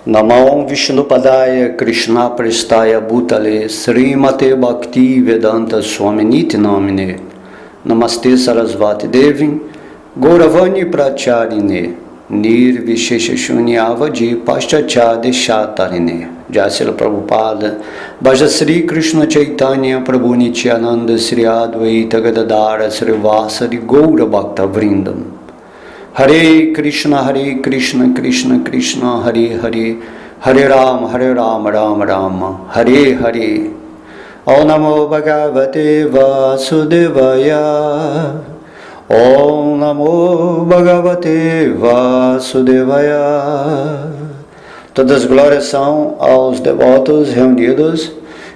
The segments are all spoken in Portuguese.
Namah Vishnupadaya Krishna Prestaya Bhutale Srimate Bhakti Vedanta Swaminiti Namine Namaste Sarasvati Devi Gauravani Pracharine Nirvishesha Shunyavadi Paschachade Shatarine Jasila Prabhupada Bhaja Sri Krishna Chaitanya Prabhu Nityananda Sri Advaita Gadadara Sri Vasari Gaura Bhakta Vrindam Hare Krishna Krishna Krishna Hare Hare Hare Rama Rama Rama Hare Hare Om Namo Bhagavate Vasudevaya Om Namo Bhagavate Vasudevaya. Todas as glórias são aos devotos reunidos.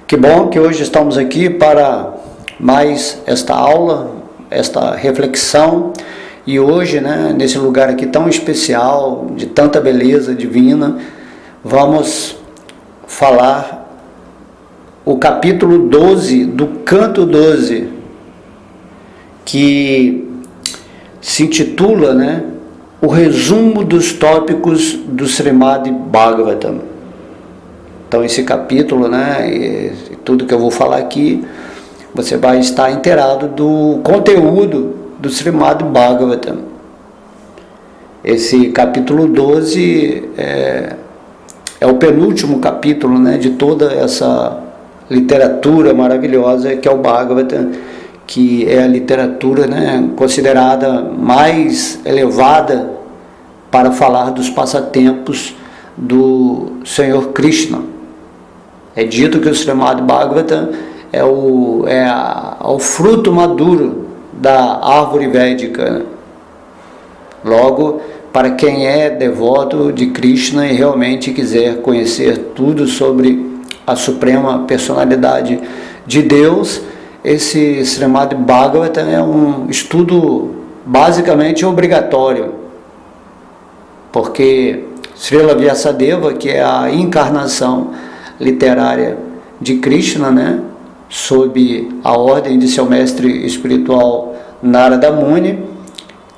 Que bom que hoje estamos aqui para mais esta aula, esta reflexão. E hoje, nesse lugar aqui tão especial, de tanta beleza divina, vamos falar o capítulo 12 do Canto 12, que se intitula, o resumo dos tópicos do Srimad Bhagavatam. Então esse capítulo, e tudo que eu vou falar aqui, você vai estar inteirado do conteúdo do Srimad Bhagavatam. Esse capítulo 12 é o penúltimo capítulo, de toda essa literatura maravilhosa que é o Bhagavatam, que é a literatura considerada mais elevada para falar dos passatempos do Senhor Krishna. É dito que o Srimad Bhagavatam é o fruto maduro da árvore védica. Logo, para quem é devoto de Krishna e realmente quiser conhecer tudo sobre a suprema personalidade de Deus, esse Srimad Bhagavatam é um estudo basicamente obrigatório, porque Srila Vyasadeva, que é a encarnação literária de Krishna, sob a ordem de seu mestre espiritual Narada Muni,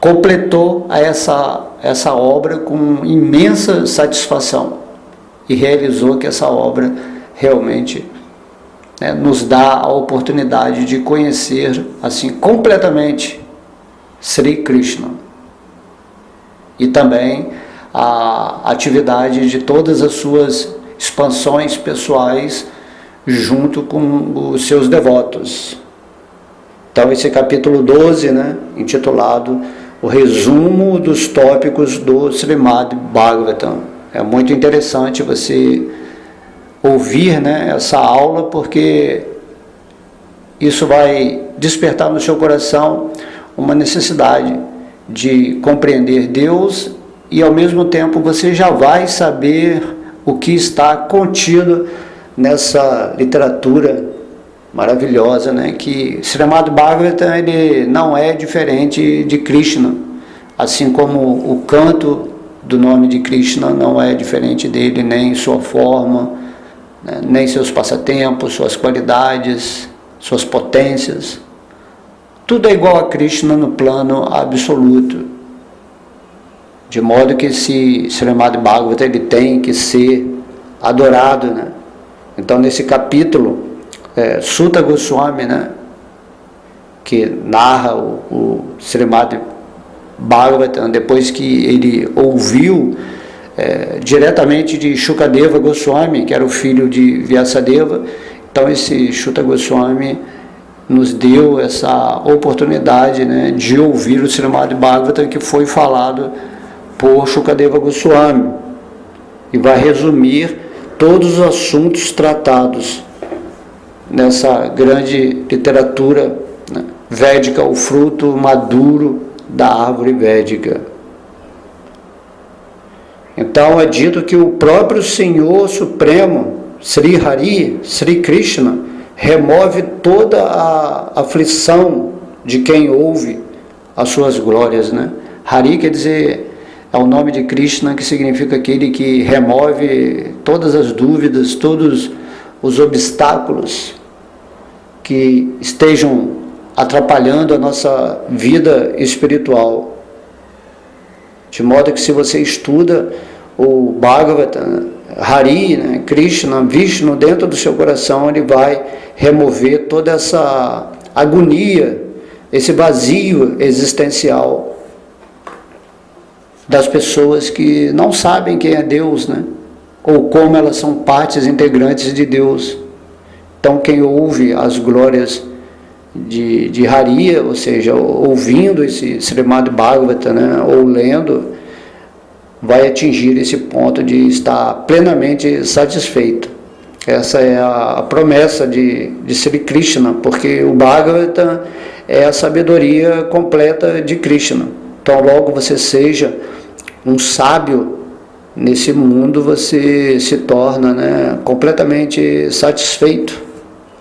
completou essa obra com imensa satisfação e realizou que essa obra realmente nos dá a oportunidade de conhecer assim completamente Sri Krishna e também a atividade de todas as suas expansões pessoais junto com os seus devotos. Então esse capítulo 12, intitulado O Resumo dos Tópicos do Srimad Bhagavatam. É muito interessante você ouvir essa aula, porque isso vai despertar no seu coração uma necessidade de compreender Deus e ao mesmo tempo você já vai saber o que está contido nessa literatura maravilhosa, que Srimad Bhagavatam ele não é diferente de Krishna, assim como o canto do nome de Krishna não é diferente dele, nem sua forma, nem seus passatempos, suas qualidades, suas potências. Tudo é igual a Krishna no plano absoluto, de modo que esse Srimad Bhagavatam ele tem que ser adorado, Então nesse capítulo, Sutta Goswami, que narra o Srimad Bhagavatam, depois que ele ouviu diretamente de Shukadeva Goswami, que era o filho de Vyasadeva. Então esse Sutta Goswami nos deu essa oportunidade de ouvir o Srimad Bhagavatam, que foi falado por Shukadeva Goswami, e vai resumir todos os assuntos tratados nessa grande literatura védica, o fruto maduro da árvore védica. Então é dito que o próprio Senhor Supremo, Sri Hari, Sri Krishna, remove toda a aflição de quem ouve as suas glórias. Hari quer dizer, é o nome de Krishna, que significa aquele que remove todas as dúvidas, todos os obstáculos que estejam atrapalhando a nossa vida espiritual. De modo que se você estuda o Bhagavatam, Hari, né, Krishna, Vishnu, dentro do seu coração, ele vai remover toda essa agonia, esse vazio existencial das pessoas que não sabem quem é Deus, né? Ou como elas são partes integrantes de Deus. Então, quem ouve as glórias de Hari, ou seja, ouvindo esse Srimad Bhagavata, né, ou lendo, vai atingir esse ponto de estar plenamente satisfeito. Essa é a promessa de Sri Krishna, porque o Bhagavata é a sabedoria completa de Krishna. Então, logo você seja um sábio nesse mundo, você se torna, né, completamente satisfeito,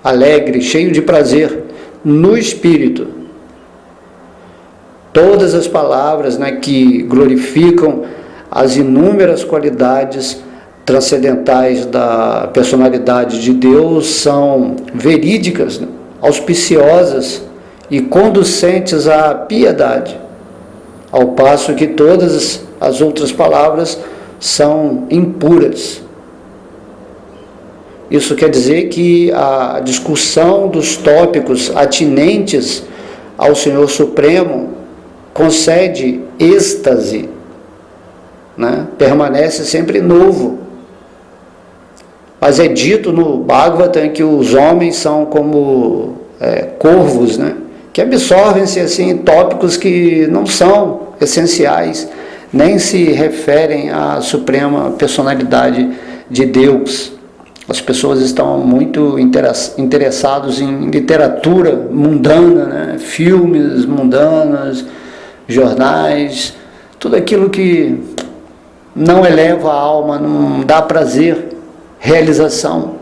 alegre, cheio de prazer no espírito. Todas as palavras, né, que glorificam as inúmeras qualidades transcendentais da personalidade de Deus são verídicas, né, auspiciosas e conducentes à piedade, ao passo que todas as outras palavras são impuras. Isso quer dizer que a discussão dos tópicos atinentes ao Senhor Supremo concede êxtase, né? Permanece sempre novo. Mas é dito no Bhagavatam que os homens são como corvos, né? Que absorvem-se assim, em tópicos que não são essenciais, nem se referem à suprema personalidade de Deus. As pessoas estão muito interessadas em literatura mundana, né? Filmes mundanos, jornais, tudo aquilo que não eleva a alma, não dá prazer, realização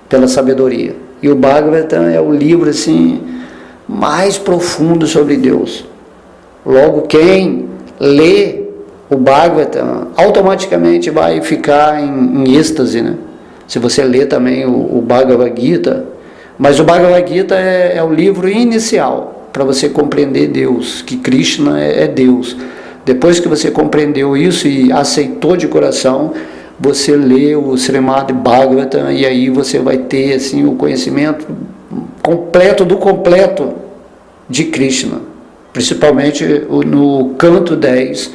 pela sabedoria. E o Bhagavatam é o livro assim, mais profundo sobre Deus. Logo, quem lê o Bhagavatam automaticamente vai ficar em êxtase, né? Se você lê também o Bhagavad Gita, mas o Bhagavad Gita é o livro inicial para você compreender Deus, que Krishna é Deus. Depois que você compreendeu isso e aceitou de coração, você lê o Srimad Bhagavatam e aí você vai ter assim, o conhecimento completo do completo de Krishna, principalmente no canto 10,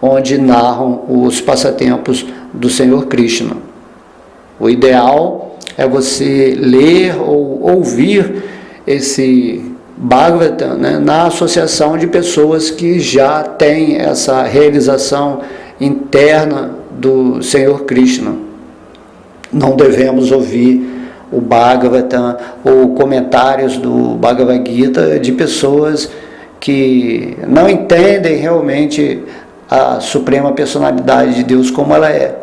onde narram os passatempos do Senhor Krishna. O ideal é você ler ou ouvir esse Bhagavatam, né, na associação de pessoas que já têm essa realização interna do Senhor Krishna. Não devemos ouvir o Bhagavatam ou comentários do Bhagavad Gita de pessoas que não entendem realmente a suprema personalidade de Deus como ela é,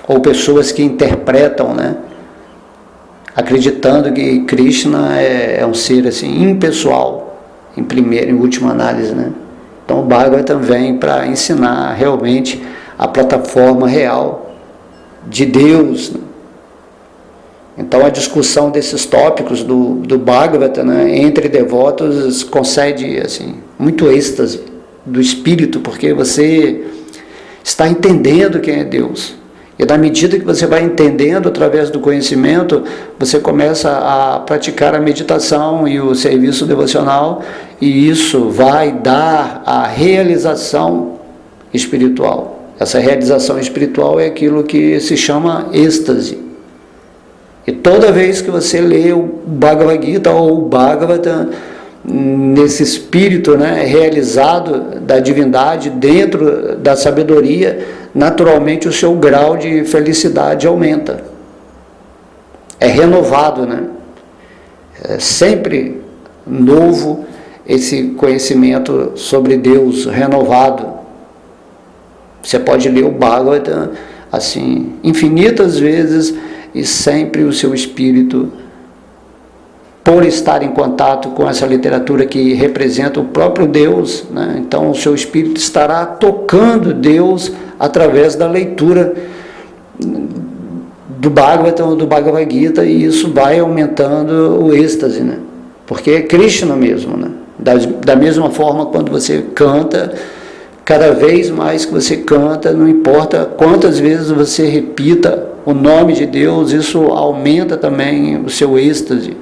ou pessoas que interpretam, né, acreditando que Krishna é um ser assim impessoal, em primeira e última análise, né? Então o Bhagavatam vem para ensinar realmente a plataforma real de Deus, né? Então a discussão desses tópicos do Bhagavatam, né, entre devotos concede assim, muito êxtase do espírito, porque você está entendendo quem é Deus. E na medida que você vai entendendo através do conhecimento, você começa a praticar a meditação e o serviço devocional, e isso vai dar a realização espiritual. Essa realização espiritual é aquilo que se chama êxtase. E toda vez que você lê o Bhagavad Gita ou o Bhagavatam, nesse espírito, né, realizado da divindade dentro da sabedoria, naturalmente o seu grau de felicidade aumenta. É renovado, né? É sempre novo esse conhecimento sobre Deus, renovado. Você pode ler o Bhagavatam assim, infinitas vezes, e sempre o seu espírito, por estar em contato com essa literatura que representa o próprio Deus, né? Então o seu espírito estará tocando Deus através da leitura do Bhagavatam, do Bhagavad Gita, e isso vai aumentando o êxtase, né? Porque é Krishna mesmo, né? Da mesma forma, quando você canta Cada vez mais que você canta, não importa quantas vezes você repita o nome de Deus, isso aumenta também o seu êxtase.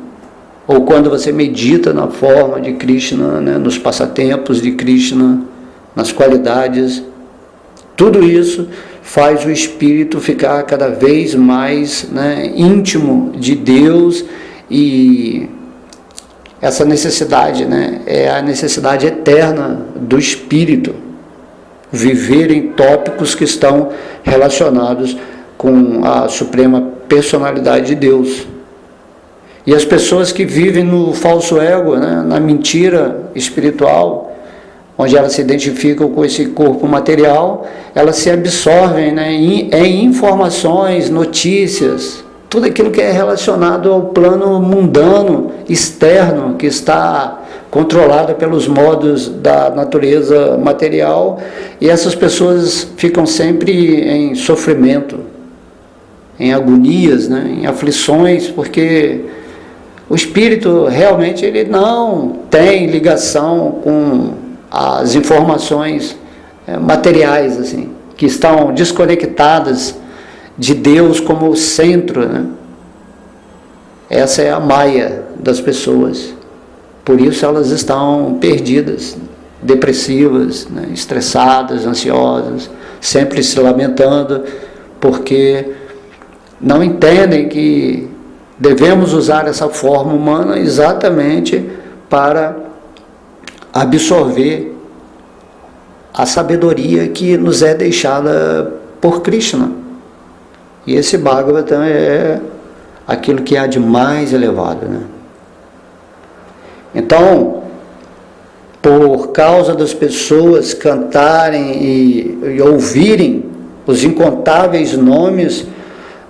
Ou quando você medita na forma de Krishna, né, nos passatempos de Krishna, nas qualidades, tudo isso faz o espírito ficar cada vez mais, né, íntimo de Deus. E essa necessidade, né, é a necessidade eterna do espírito, viver em tópicos que estão relacionados com a suprema personalidade de Deus. E as pessoas que vivem no falso ego, né, na mentira espiritual, onde elas se identificam com esse corpo material, elas se absorvem, né, em informações, notícias, tudo aquilo que é relacionado ao plano mundano, externo, que está controlado pelos modos da natureza material, e essas pessoas ficam sempre em sofrimento, em agonias, né, em aflições, porque o espírito realmente ele não tem ligação com as informações materiais, assim, que estão desconectadas de Deus como centro, né? Essa é a maia das pessoas. Por isso elas estão perdidas, depressivas, né? Estressadas, ansiosas, sempre se lamentando, porque não entendem que devemos usar essa forma humana exatamente para absorver a sabedoria que nos é deixada por Krishna. E esse Bhagavatam é aquilo que há de mais elevado, né? Então, por causa das pessoas cantarem e ouvirem os incontáveis nomes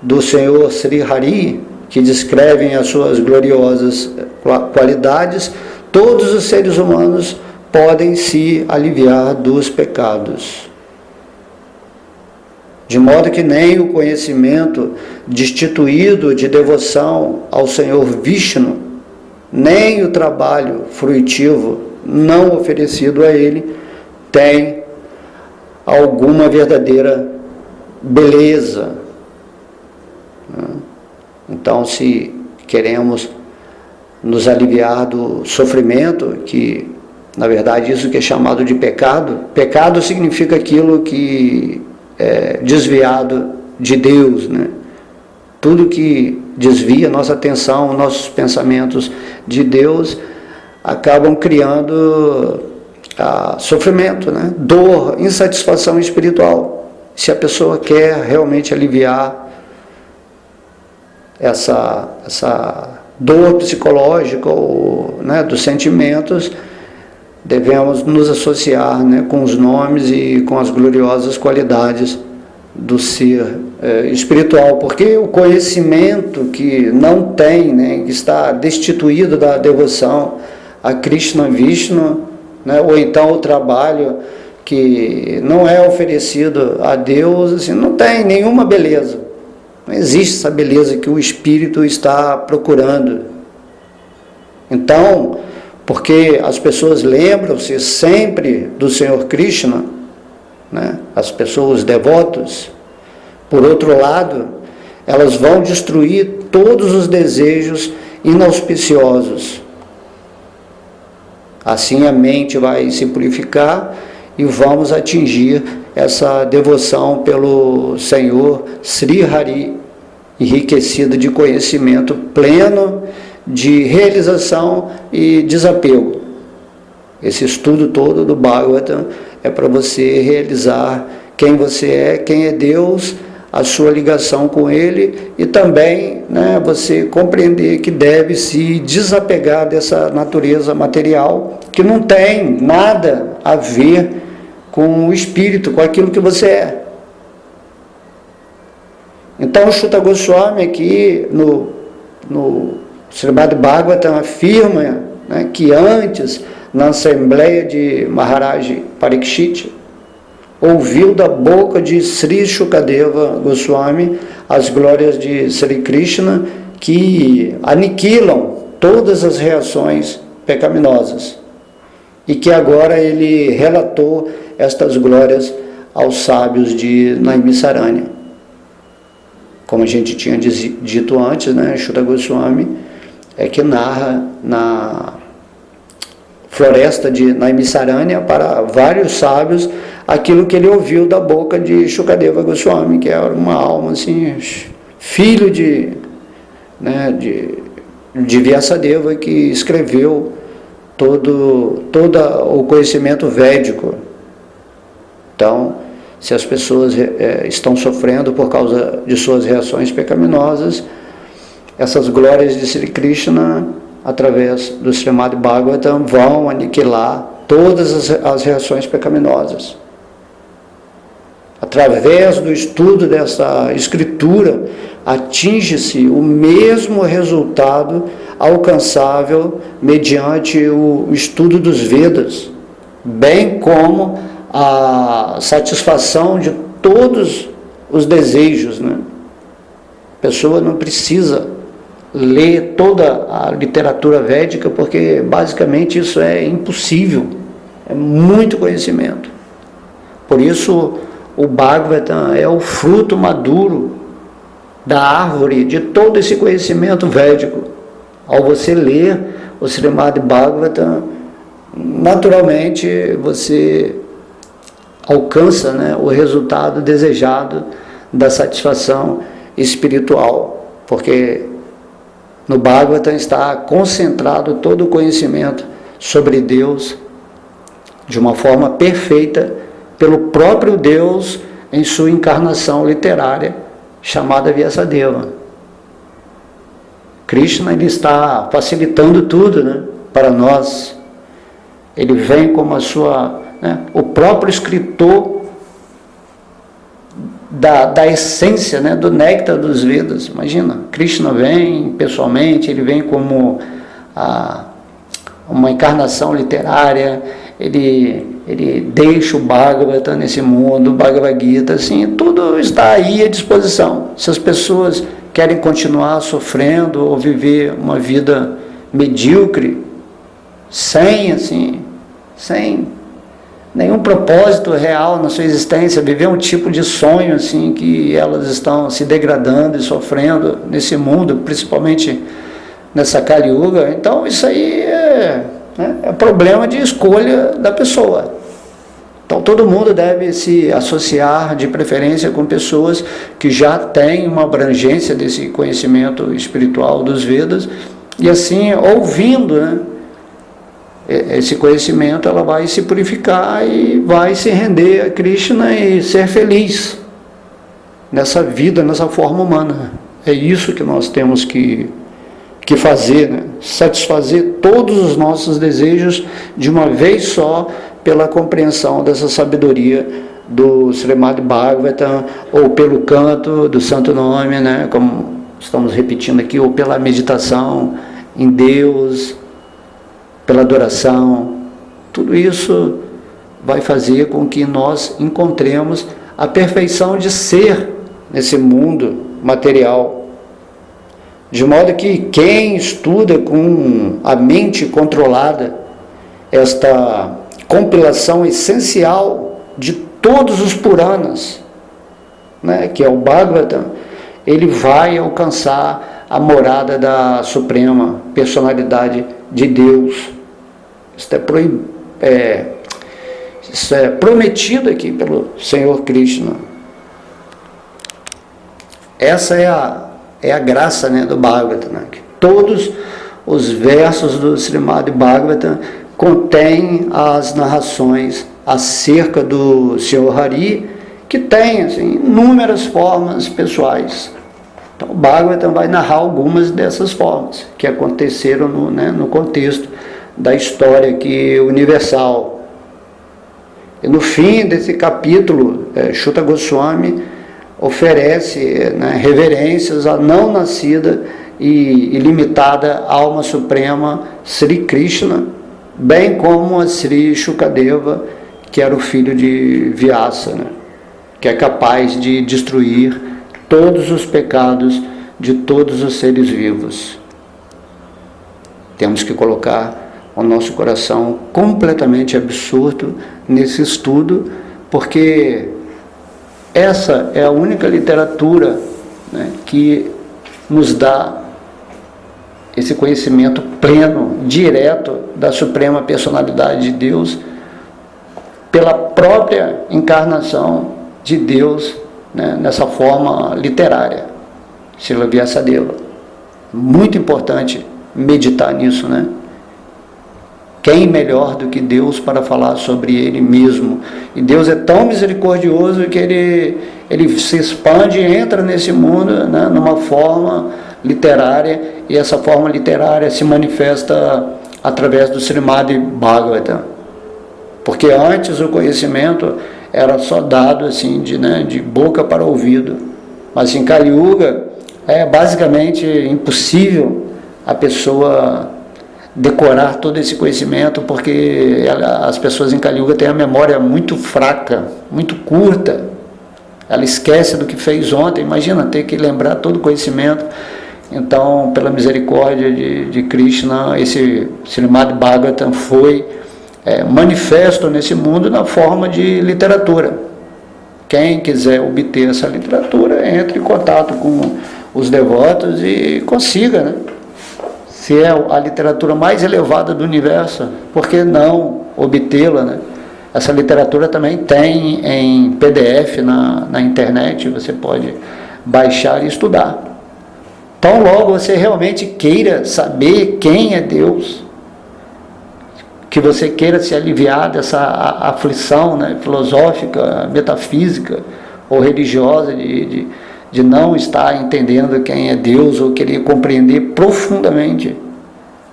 do Senhor Sri Hari, que descrevem as suas gloriosas qualidades, todos os seres humanos podem se aliviar dos pecados. De modo que nem o conhecimento destituído de devoção ao Senhor Vishnu, nem o trabalho fruitivo não oferecido a ele, tem alguma verdadeira beleza. Então, se queremos nos aliviar do sofrimento, que na verdade isso que é chamado de pecado, pecado significa aquilo que é desviado de Deus, né? Tudo que desvia nossa atenção, nossos pensamentos de Deus, acabam criando sofrimento, né? Dor, insatisfação espiritual. Se a pessoa quer realmente aliviar essa dor psicológica ou, né, dos sentimentos, devemos nos associar, né, com os nomes e com as gloriosas qualidades do ser espiritual, porque o conhecimento que não tem, né, que está destituído da devoção a Krishna Vishnu, né, ou então o trabalho que não é oferecido a Deus, assim, não tem nenhuma beleza. Não existe essa beleza que o espírito está procurando. Então, porque as pessoas lembram-se sempre do Senhor Krishna, né? As pessoas devotas, por outro lado, elas vão destruir todos os desejos inauspiciosos. Assim a mente vai se purificar e vamos atingir essa devoção pelo Senhor Sri Hari, enriquecida de conhecimento pleno, de realização e desapego. Esse estudo todo do Bhagavatam é para você realizar quem você é, quem é Deus, a sua ligação com Ele, e também, né, você compreender que deve se desapegar dessa natureza material que não tem nada a ver com o espírito, com aquilo que você é. Então o Shuta Goswami aqui no Srimad Bhagavatam afirma, né, que antes, na Assembleia de Maharaj Parikshit, ouviu da boca de Sri Shukadeva Goswami as glórias de Sri Krishna, que aniquilam todas as reações pecaminosas, e que agora ele relatou estas glórias aos sábios de Naimisaranya. Como a gente tinha dito antes, né, Achyuta Goswami é que narra na floresta de Naimisaranya para vários sábios aquilo que ele ouviu da boca de Shukadeva Goswami, que era uma alma assim, filho de Vyasadeva, que escreveu todo o conhecimento védico. Então, se as pessoas estão sofrendo por causa de suas reações pecaminosas, essas glórias de Sri Krishna, através do Srimad Bhagavatam, vão aniquilar todas as reações pecaminosas. Através do estudo dessa escritura, atinge-se o mesmo resultado alcançável mediante o estudo dos Vedas, bem como a satisfação de todos os desejos, né? A pessoa não precisa ler toda a literatura védica, porque basicamente isso é impossível, é muito conhecimento. Por isso o Bhagavatam é o fruto maduro da árvore de todo esse conhecimento védico. Ao você ler o Srimad Bhagavatam, naturalmente você alcança, né, o resultado desejado da satisfação espiritual, porque no Bhagavatam está concentrado todo o conhecimento sobre Deus de uma forma perfeita pelo próprio Deus em sua encarnação literária chamada Vyasadeva. Krishna, ele está facilitando tudo, né, para nós. Ele vem como a sua, né, o próprio escritor da essência, né, do néctar dos Vedas. Imagina, Krishna vem pessoalmente, ele vem como uma encarnação literária, ele deixa o Bhagavatam nesse mundo, o Bhagavad Gita, assim, tudo está aí à disposição. Se as pessoas querem continuar sofrendo ou viver uma vida medíocre, sem nenhum propósito real na sua existência, viver um tipo de sonho assim, que elas estão se degradando e sofrendo nesse mundo, principalmente nessa Kali Yuga, então isso aí é problema de escolha da pessoa. Então todo mundo deve se associar de preferência com pessoas que já têm uma abrangência desse conhecimento espiritual dos Vedas, e assim, ouvindo, né, esse conhecimento, ela vai se purificar e vai se render a Krishna e ser feliz nessa vida, nessa forma humana. É isso que nós temos que fazer, né? Satisfazer todos os nossos desejos de uma vez só, pela compreensão dessa sabedoria do Srimad Bhagavatam, ou pelo canto do Santo Nome, né? Como estamos repetindo aqui, ou pela meditação em Deus, pela adoração. Tudo isso vai fazer com que nós encontremos a perfeição de ser nesse mundo material. De modo que quem estuda com a mente controlada esta compilação essencial de todos os Puranas, né, que é o Bhagavatam, ele vai alcançar a morada da Suprema Personalidade de Deus. Isso é prometido aqui pelo Senhor Krishna. Essa é a graça, né, do Bhagavatam, né? Que todos os versos do Srimad Bhagavatam contêm as narrações acerca do Senhor Hari, que tem assim, inúmeras formas pessoais. Então o Bhagavatam vai narrar algumas dessas formas que aconteceram no contexto da história aqui universal. E no fim desse capítulo, Achyuta Goswami oferece, né, reverências à não nascida e ilimitada alma suprema Sri Krishna, bem como a Sri Shukadeva, que era o filho de Vyasa, né, que é capaz de destruir todos os pecados de todos os seres vivos. Temos que colocar o nosso coração completamente absorto nesse estudo, porque essa é a única literatura, né, que nos dá esse conhecimento pleno, direto da Suprema Personalidade de Deus, pela própria encarnação de Deus, né, nessa forma literária, Srila Vyasadeva. Muito importante meditar nisso, né? Quem melhor do que Deus para falar sobre Ele mesmo? E Deus é tão misericordioso que Ele se expande e entra nesse mundo, né, numa forma literária, e essa forma literária se manifesta através do Srimad Bhagavatam. Porque antes o conhecimento era só dado assim, de boca para ouvido. Mas em Kali Yuga é basicamente impossível a pessoa decorar todo esse conhecimento, porque as pessoas em Kali Yuga têm a memória muito fraca, muito curta. Ela esquece do que fez ontem. Imagina ter que lembrar todo o conhecimento. Então, pela misericórdia de Krishna, esse Srimad Bhagavatam foi manifesto nesse mundo na forma de literatura. Quem quiser obter essa literatura, entre em contato com os devotos e consiga, né? Se é a literatura mais elevada do universo, por que não obtê-la, né? Essa literatura também tem em PDF na internet, você pode baixar e estudar. Então, logo você realmente queira saber quem é Deus, que você queira se aliviar dessa aflição, né, filosófica, metafísica ou religiosa de não estar entendendo quem é Deus ou querer compreender profundamente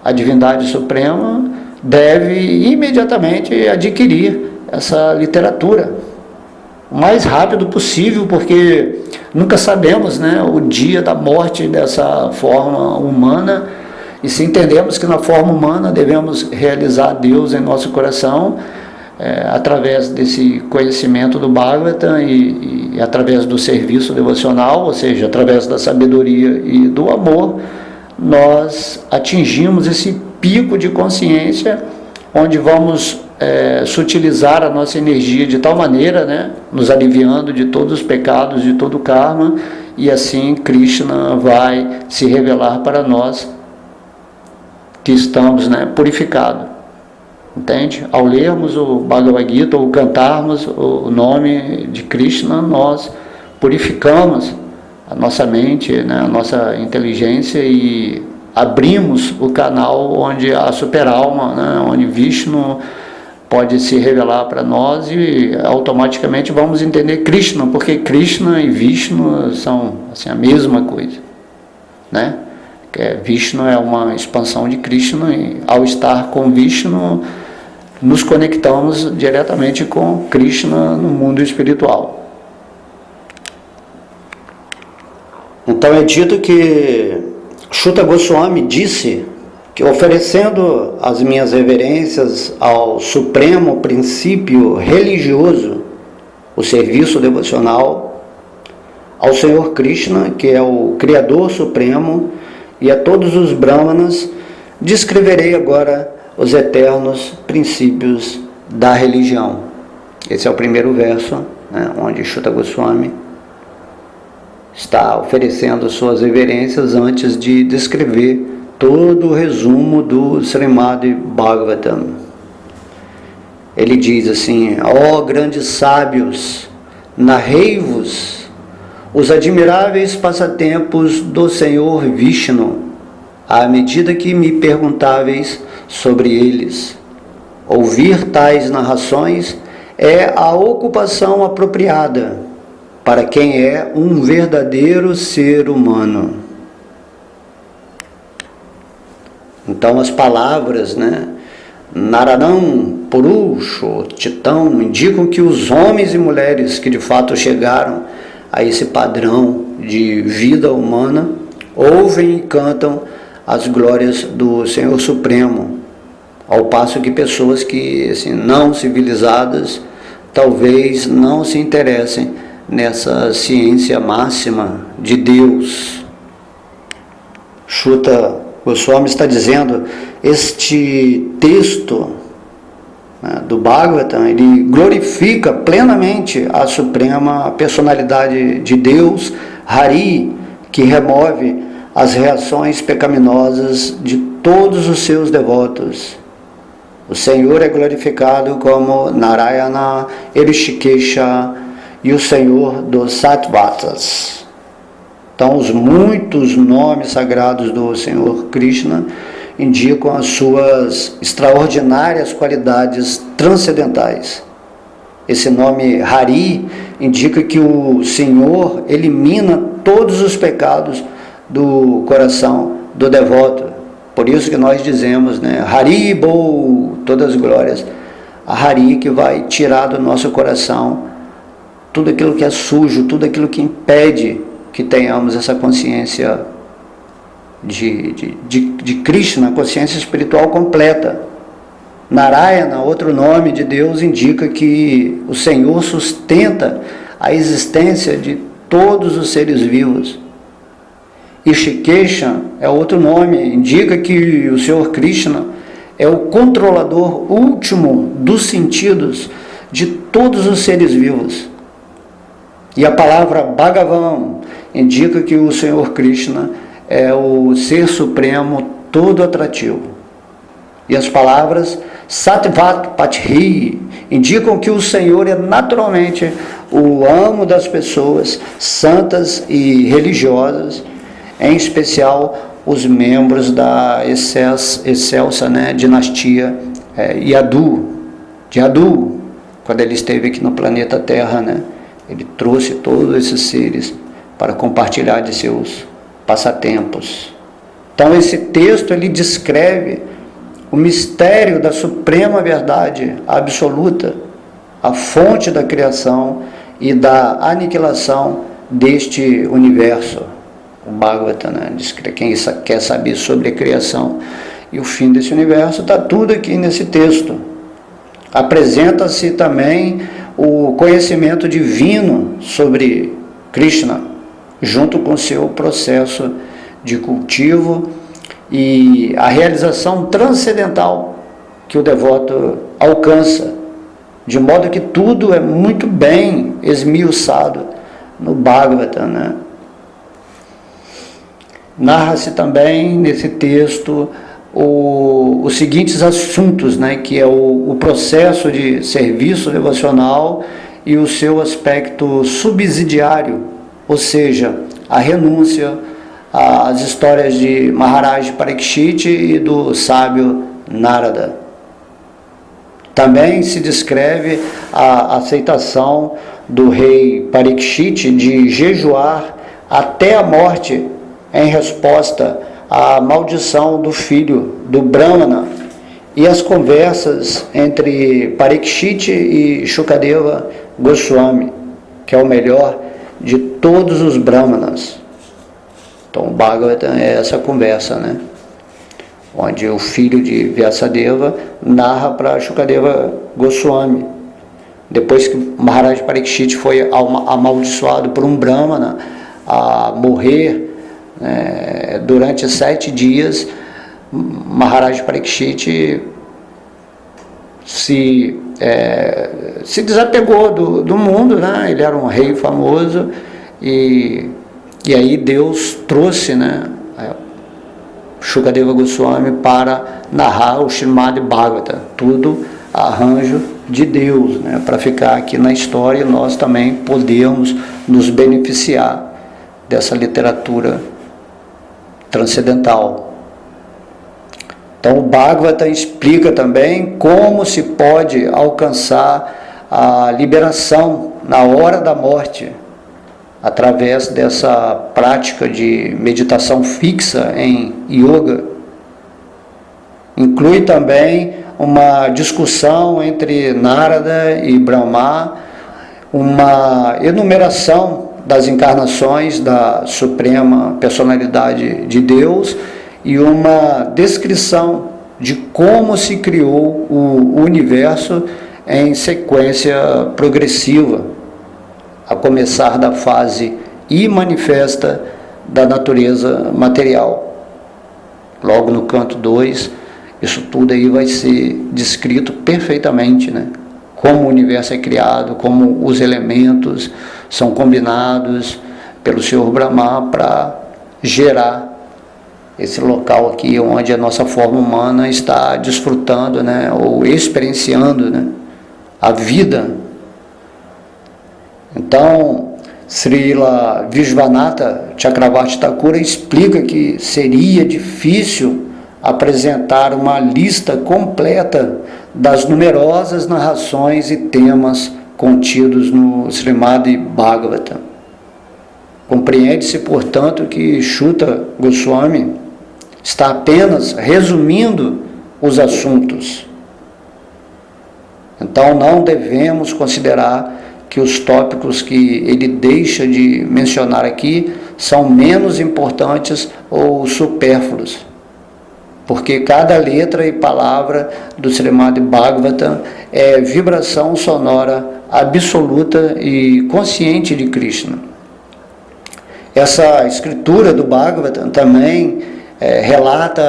a divindade suprema, deve imediatamente adquirir essa literatura o mais rápido possível, porque nunca sabemos, né, o dia da morte dessa forma humana. E se entendemos que na forma humana devemos realizar Deus em nosso coração, através desse conhecimento do Bhagavatam e através do serviço devocional, ou seja, através da sabedoria e do amor, nós atingimos esse pico de consciência, onde vamos sutilizar a nossa energia de tal maneira, né, nos aliviando de todos os pecados, de todo o karma, e assim Krishna vai se revelar para nós, que estamos, né, purificados, entende? Ao lermos o Bhagavad Gita ou cantarmos o nome de Krishna, nós purificamos a nossa mente, né, a nossa inteligência, e abrimos o canal onde a super-alma, né, onde Vishnu pode se revelar para nós, e automaticamente vamos entender Krishna, porque Krishna e Vishnu são assim, a mesma coisa, né? Vishnu é uma expansão de Krishna, e ao estar com Vishnu, nos conectamos diretamente com Krishna no mundo espiritual. Então é dito que Shuta Goswami disse que, oferecendo as minhas reverências ao supremo princípio religioso, o serviço devocional, ao Senhor Krishna, que é o Criador Supremo, e a todos os Brahmanas, descreverei agora os eternos princípios da religião. Esse é o primeiro verso, né, onde Shuta Goswami está oferecendo suas reverências antes de descrever todo o resumo do Srimad Bhagavatam. Ele diz assim: ó grandes sábios, narrei-vos os admiráveis passatempos do Senhor Vishnu, à medida que me perguntáveis sobre eles. Ouvir tais narrações é a ocupação apropriada para quem é um verdadeiro ser humano. Então as palavras, né, Naranam, Purusho, Titão, indicam que os homens e mulheres que de fato chegaram a esse padrão de vida humana ouvem e cantam as glórias do Senhor Supremo, ao passo que pessoas que, assim, não civilizadas talvez não se interessem nessa ciência máxima de Deus. Shuta Goswami está dizendo, este texto, né, do Bhagavatam, ele glorifica plenamente a suprema personalidade de Deus, Hari, que remove as reações pecaminosas de todos os seus devotos. O Senhor é glorificado como Narayana, Rishikesha e o Senhor dos Sattvatas. Então, os muitos nomes sagrados do Senhor Krishna indicam as suas extraordinárias qualidades transcendentais. Esse nome Hari indica que o Senhor elimina todos os pecados do coração do devoto. Por isso que nós dizemos, né, Hari Bo, todas as glórias, a Hari que vai tirar do nosso coração tudo aquilo que é sujo, tudo aquilo que impede que tenhamos essa consciência de Krishna, consciência espiritual completa. Narayana, outro nome de Deus, indica que o Senhor sustenta a existência de todos os seres vivos. Rishikesha é outro nome, indica que o Senhor Krishna é o controlador último dos sentidos de todos os seres vivos. E a palavra Bhagavan indica que o Senhor Krishna é o ser supremo todo atrativo. E as palavras Sattvat Pathi indicam que o Senhor é naturalmente o amo das pessoas santas e religiosas, em especial os membros da excelsa, né, dinastia Yadu, de Yadu, quando ele esteve aqui no planeta Terra, né, ele trouxe todos esses seres para compartilhar de seus passatempos. Então esse texto ele descreve o mistério da suprema verdade absoluta, a fonte da criação e da aniquilação deste universo. O Bhagavatam, né, diz que quem quer saber sobre a criação e o fim desse universo, está tudo aqui nesse texto. Apresenta-se também o conhecimento divino sobre Krishna, junto com seu processo de cultivo e a realização transcendental que o devoto alcança, de modo que tudo é muito bem esmiuçado no Bhagavatam, né? Narra-se também nesse texto os seguintes assuntos, né, que é o processo de serviço devocional e o seu aspecto subsidiário, ou seja, a renúncia, as histórias de Maharaj Parikshit e do sábio Narada. Também se descreve a aceitação do rei Parikshit de jejuar até a morte em resposta à maldição do filho do Brahmana e as conversas entre Parikshit e Shukadeva Goswami, que é o melhor de todos os Brahmanas. Então o Bhagavatam é essa conversa, né? Onde o filho de Vyasadeva narra para Shukadeva Goswami. Depois que Maharaj Parikshit foi amaldiçoado por um Brahmana a morrer durante 7 dias, Maharaj Parikshit se desapegou do mundo, né? Ele era um rei famoso e aí Deus trouxe, né, Shukadeva Goswami para narrar o Srimad Bhagavatam, tudo arranjo de Deus, né, para ficar aqui na história e nós também podemos nos beneficiar dessa literatura transcendental. Então o Bhagavatam explica também como se pode alcançar a liberação na hora da morte, através dessa prática de meditação fixa em yoga. Inclui também uma discussão entre Narada e Brahma, uma enumeração das encarnações da Suprema Personalidade de Deus e uma descrição de como se criou o universo em sequência progressiva, a começar da fase imanifesta da natureza material. logo no canto 2, isso tudo aí vai ser descrito perfeitamente, né? Como o universo é criado, como os elementos são combinados pelo Senhor Brahma para gerar esse local aqui onde a nossa forma humana está desfrutando, né, ou experienciando, né, a vida. Então, Srila Vishwanatha Chakravarti Thakura explica que seria difícil apresentar uma lista completa das numerosas narrações e temas contidos no Srimad Bhagavatam. Compreende-se, portanto, que Shuta Goswami está apenas resumindo os assuntos. Então, não devemos considerar que os tópicos que ele deixa de mencionar aqui são menos importantes ou supérfluos, porque cada letra e palavra do Srimad Bhagavatam é vibração sonora absoluta e consciente de Krishna. Essa escritura do Bhagavatam também relata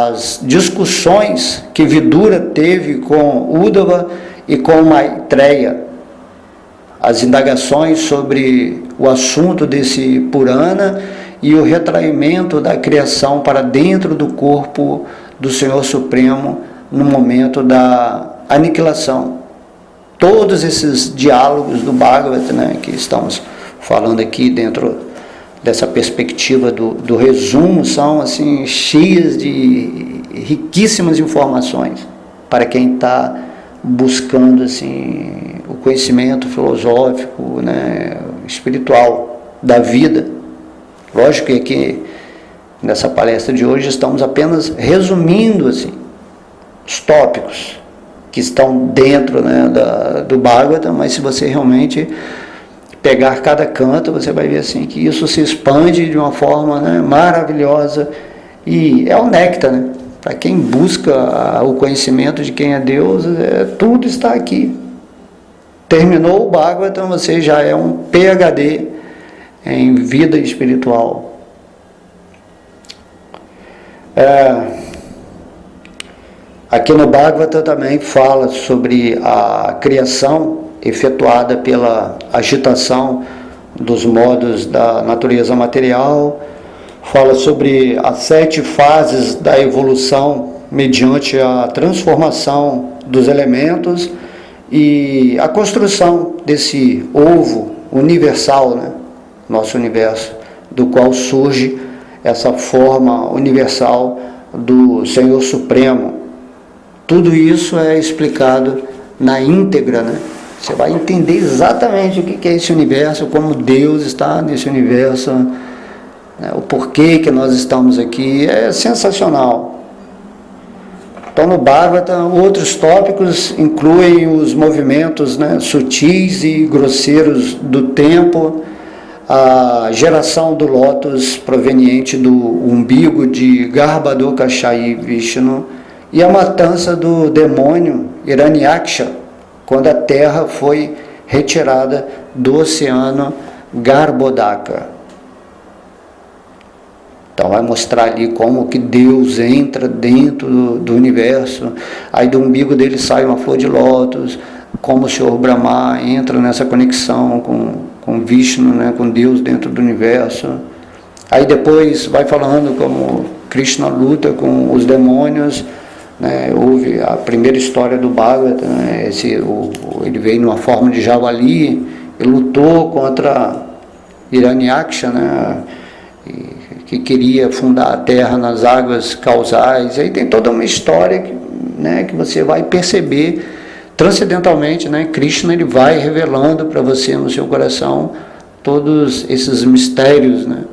as discussões que Vidura teve com Uddhava e com Maitreya, as indagações sobre o assunto desse Purana e o retraimento da criação para dentro do corpo do Senhor Supremo no momento da aniquilação. Todos esses diálogos do Bhagavatam, né, que estamos falando aqui dentro dessa perspectiva do resumo, são assim cheias de riquíssimas informações para quem está buscando assim o conhecimento filosófico, né, espiritual da vida. Lógico que aqui nessa palestra de hoje estamos apenas resumindo assim os tópicos que estão dentro, né, do Bhagavatam, mas se você realmente pegar cada canto, você vai ver assim que isso se expande de uma forma, né, maravilhosa, e é o néctar, né? Para quem busca o conhecimento de quem é Deus, tudo está aqui. Terminou o Bhagavatam, você já é um PhD em vida espiritual. Aqui no Bhagavatam também fala sobre a criação efetuada pela agitação dos modos da natureza material, fala sobre as 7 fases da evolução mediante a transformação dos elementos e a construção desse ovo universal, né? Nosso universo, do qual surge essa forma universal do Senhor Supremo. Tudo isso é explicado na íntegra, né? Você vai entender exatamente o que é esse universo, como Deus está nesse universo, né? O porquê que nós estamos aqui. É sensacional. Então, no Bhagavatam, outros tópicos incluem os movimentos, né, sutis e grosseiros do tempo, a geração do lótus proveniente do umbigo de Garbhodakashayi Vishnu e a matança do demônio Hiranyaksha, quando a terra foi retirada do oceano Garbhodaka. Então vai mostrar ali como que Deus entra dentro do universo, aí do umbigo dele sai uma flor de lótus, como o Senhor Brahma entra nessa conexão com Vishnu, né, com Deus dentro do universo. Aí depois vai falando como Krishna luta com os demônios, né, houve a primeira história do Bhagavatam, né, ele veio numa forma de javali, ele lutou contra Hiranyaksha, né, que queria fundar a terra nas águas causais. Aí tem toda uma história que, né, que você vai perceber transcendentalmente, né, Krishna ele vai revelando para você no seu coração todos esses mistérios, né,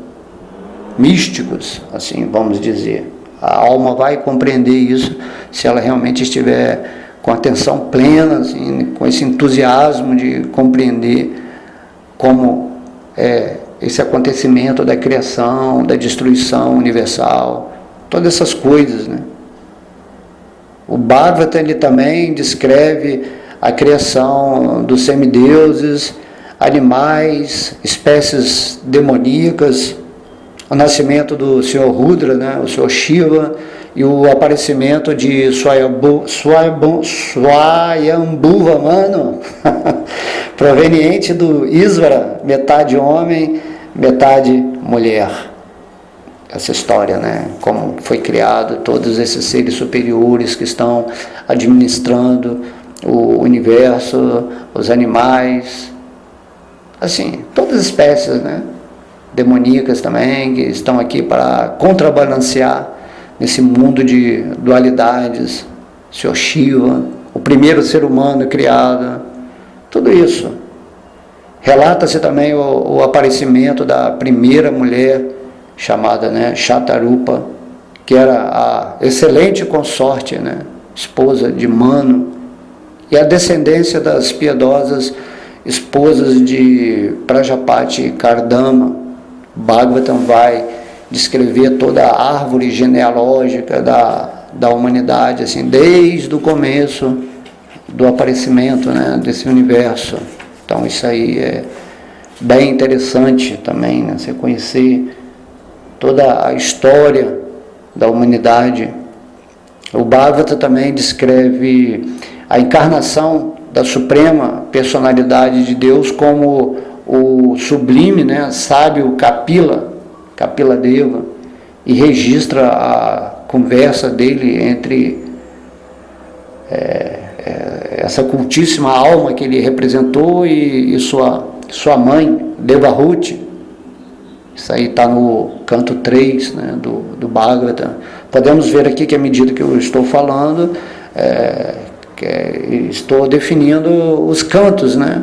místicos, assim vamos dizer. A alma vai compreender isso se ela realmente estiver com atenção plena, assim, com esse entusiasmo de compreender como é esse acontecimento da criação, da destruição universal, todas essas coisas, né? O Bhagavatam ele também descreve a criação dos semideuses, animais, espécies demoníacas, o nascimento do Senhor Rudra, né, o Senhor Shiva, e o aparecimento de Swayambhuva Manu, proveniente do Isvara, metade homem, metade mulher. Essa história, né, como foi criado, todos esses seres superiores que estão administrando o universo, os animais, assim, todas as espécies, né, demoníacas também, que estão aqui para contrabalancear nesse mundo de dualidades, Senhor Shiva, o primeiro ser humano criado, tudo isso. Relata-se também o aparecimento da primeira mulher, chamada, né, Shatarupa, que era a excelente consorte, né, esposa de Manu, e a descendência das piedosas esposas de Prajapati Kardama. Bhagavatam vai descrever toda a árvore genealógica da humanidade, assim, desde o começo do aparecimento, né, desse universo. Então isso aí é bem interessante também, né, você conhecer toda a história da humanidade. O Bhagavata também descreve a encarnação da suprema personalidade de Deus como o sublime, né, sábio Kapila Deva, e registra a conversa dele entre essa cultíssima alma que ele representou e sua mãe, Devahuti. Isso aí está no canto 3, né, do Bhagavata. Podemos ver aqui que à medida que eu estou falando, estou definindo os cantos, né?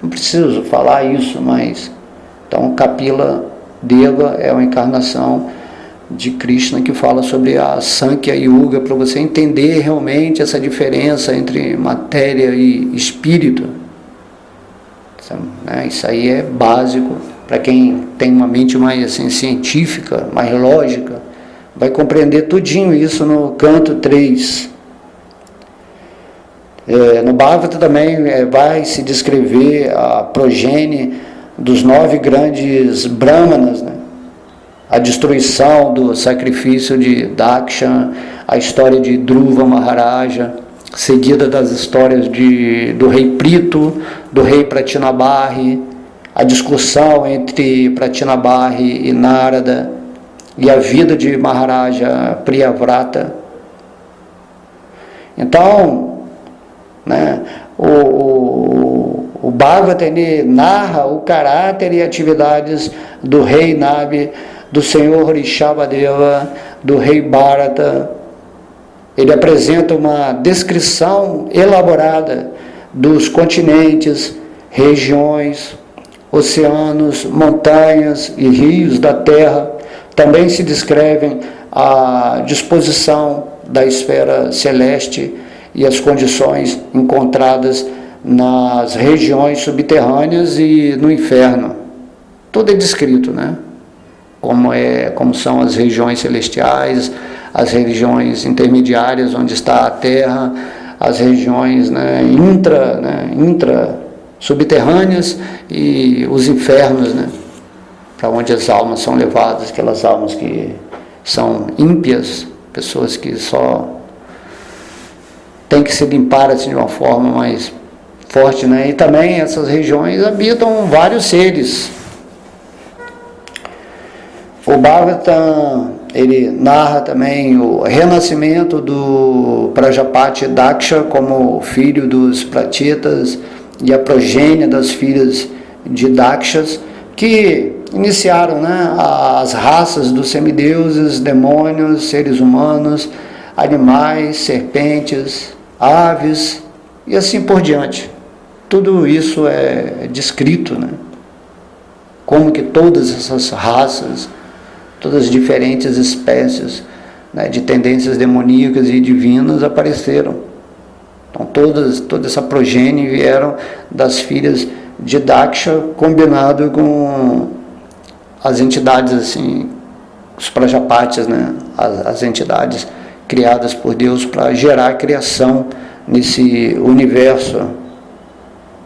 Não preciso falar isso, mas então Kapila Deva é uma encarnação de Krishna que fala sobre a Sankhya Yuga, para você entender realmente essa diferença entre matéria e espírito. Isso aí é básico para quem tem uma mente mais assim, científica, mais lógica, vai compreender tudinho isso no canto 3. No Bhagavata também vai se descrever a progenie dos 9 grandes Brahmanas, né? A destruição do sacrifício de Daksha, a história de Dhruva Maharaja, seguida das histórias do rei Prito, do rei Pratinabarri, a discussão entre Pratinabarri e Narada, e a vida de Maharaja Priyavrata. Então, né, o Bhagavata narra o caráter e atividades do rei Nabi, do senhor Rishabhadeva, do rei Bharata. Ele apresenta uma descrição elaborada dos continentes, regiões, oceanos, montanhas e rios da terra. Também se descrevem a disposição da esfera celeste e as condições encontradas nas regiões subterrâneas e no inferno. Tudo é descrito, né? Como são as regiões celestiais, as regiões intermediárias onde está a terra, as regiões, né, intra subterrâneas e os infernos, né, para onde as almas são levadas, aquelas almas que são ímpias, pessoas que só têm que se limpar assim, de uma forma mais forte, né? E também essas regiões habitam vários seres. O Bhagavatam, ele narra também o renascimento do Prajapati Daksha como filho dos Pratitas e a progênie das filhas de Dakshas, que iniciaram, né, as raças dos semideuses, demônios, seres humanos, animais, serpentes, aves e assim por diante. Tudo isso é descrito, né? Como que todas essas raças, todas as diferentes espécies, né, de tendências demoníacas e divinas apareceram. Então toda essa progênie vieram das filhas de Daksha, combinado com as entidades assim, os Prajapatis, né, as entidades criadas por Deus para gerar a criação nesse universo.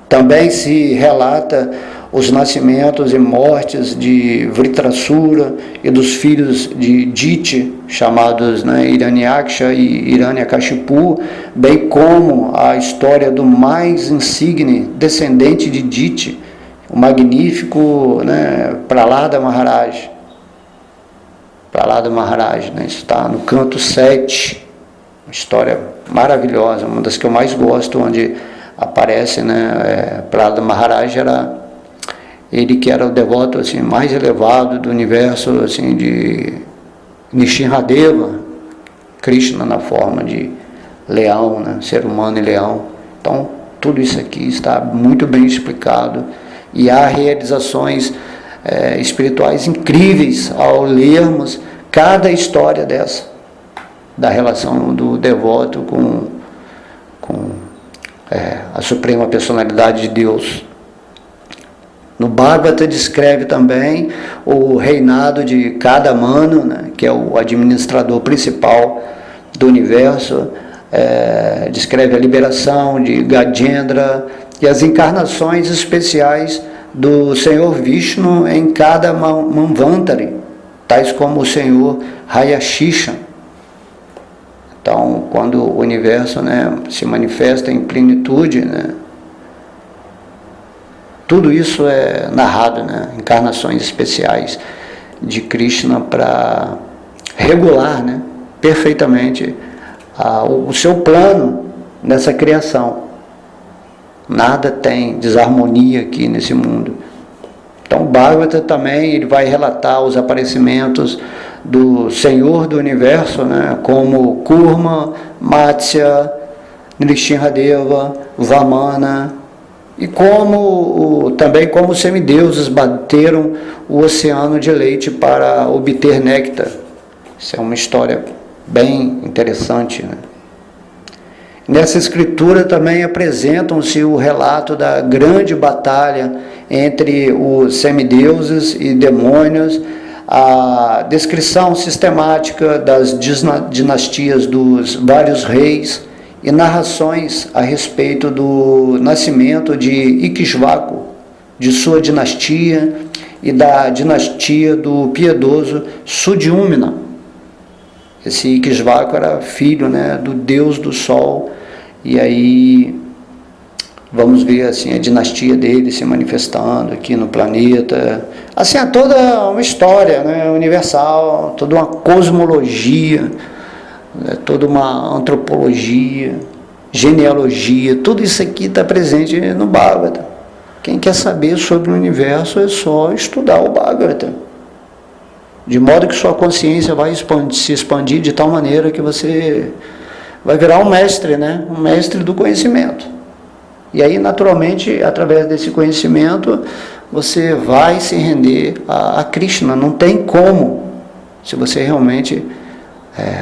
Também se relata os nascimentos e mortes de Vritrasura e dos filhos de Diti, chamados, né, Hiranyaksha e Hiranyakashipu, bem como a história do mais insigne descendente de Diti, o magnífico, né, Prahlada Maharaj. Prahlada Maharaj, né, está no canto 7, uma história maravilhosa, uma das que eu mais gosto, onde aparece, né, Prahlada Maharaj era ele que era o devoto assim, mais elevado do universo assim, de Nishinradeva, Krishna na forma de leão, né, ser humano e leão. Então, tudo isso aqui está muito bem explicado e há realizações espirituais incríveis ao lermos cada história dessa, da relação do devoto com a Suprema Personalidade de Deus. No Bhagavata descreve também o reinado de cada mano, né, que é o administrador principal do universo, descreve a liberação de Gajendra e as encarnações especiais do Senhor Vishnu em cada Manvantari, tais como o Senhor Hayashisha. Então, quando o universo, né, se manifesta em plenitude, né, tudo isso é narrado, né, encarnações especiais de Krishna para regular, né, perfeitamente o seu plano nessa criação. Nada tem desarmonia aqui nesse mundo. Então, o Bhagavata também ele vai relatar os aparecimentos do Senhor do Universo, né, como Kurma, Matsya, Nrsimhadeva, Vamana, e também como os semideuses bateram o oceano de leite para obter néctar. Isso é uma história bem interessante, né? Nessa escritura também apresentam-se o relato da grande batalha entre os semideuses e demônios, a descrição sistemática das dinastias dos vários reis e narrações a respeito do nascimento de Ikshvaku, de sua dinastia e da dinastia do piedoso Sudyumna. Esse Ikshvaku era filho, né, do deus do sol, e aí vamos ver assim, a dinastia dele se manifestando aqui no planeta. Assim, é toda uma história, né, universal, toda uma cosmologia, toda uma antropologia, genealogia, tudo isso aqui está presente no Bhagavata. Quem quer saber sobre o universo é só estudar o Bhagavata, de modo que sua consciência vai se expandir de tal maneira que você vai virar um mestre, né? Um mestre do conhecimento. E aí, naturalmente, através desse conhecimento, você vai se render a Krishna. Não tem como, se você realmente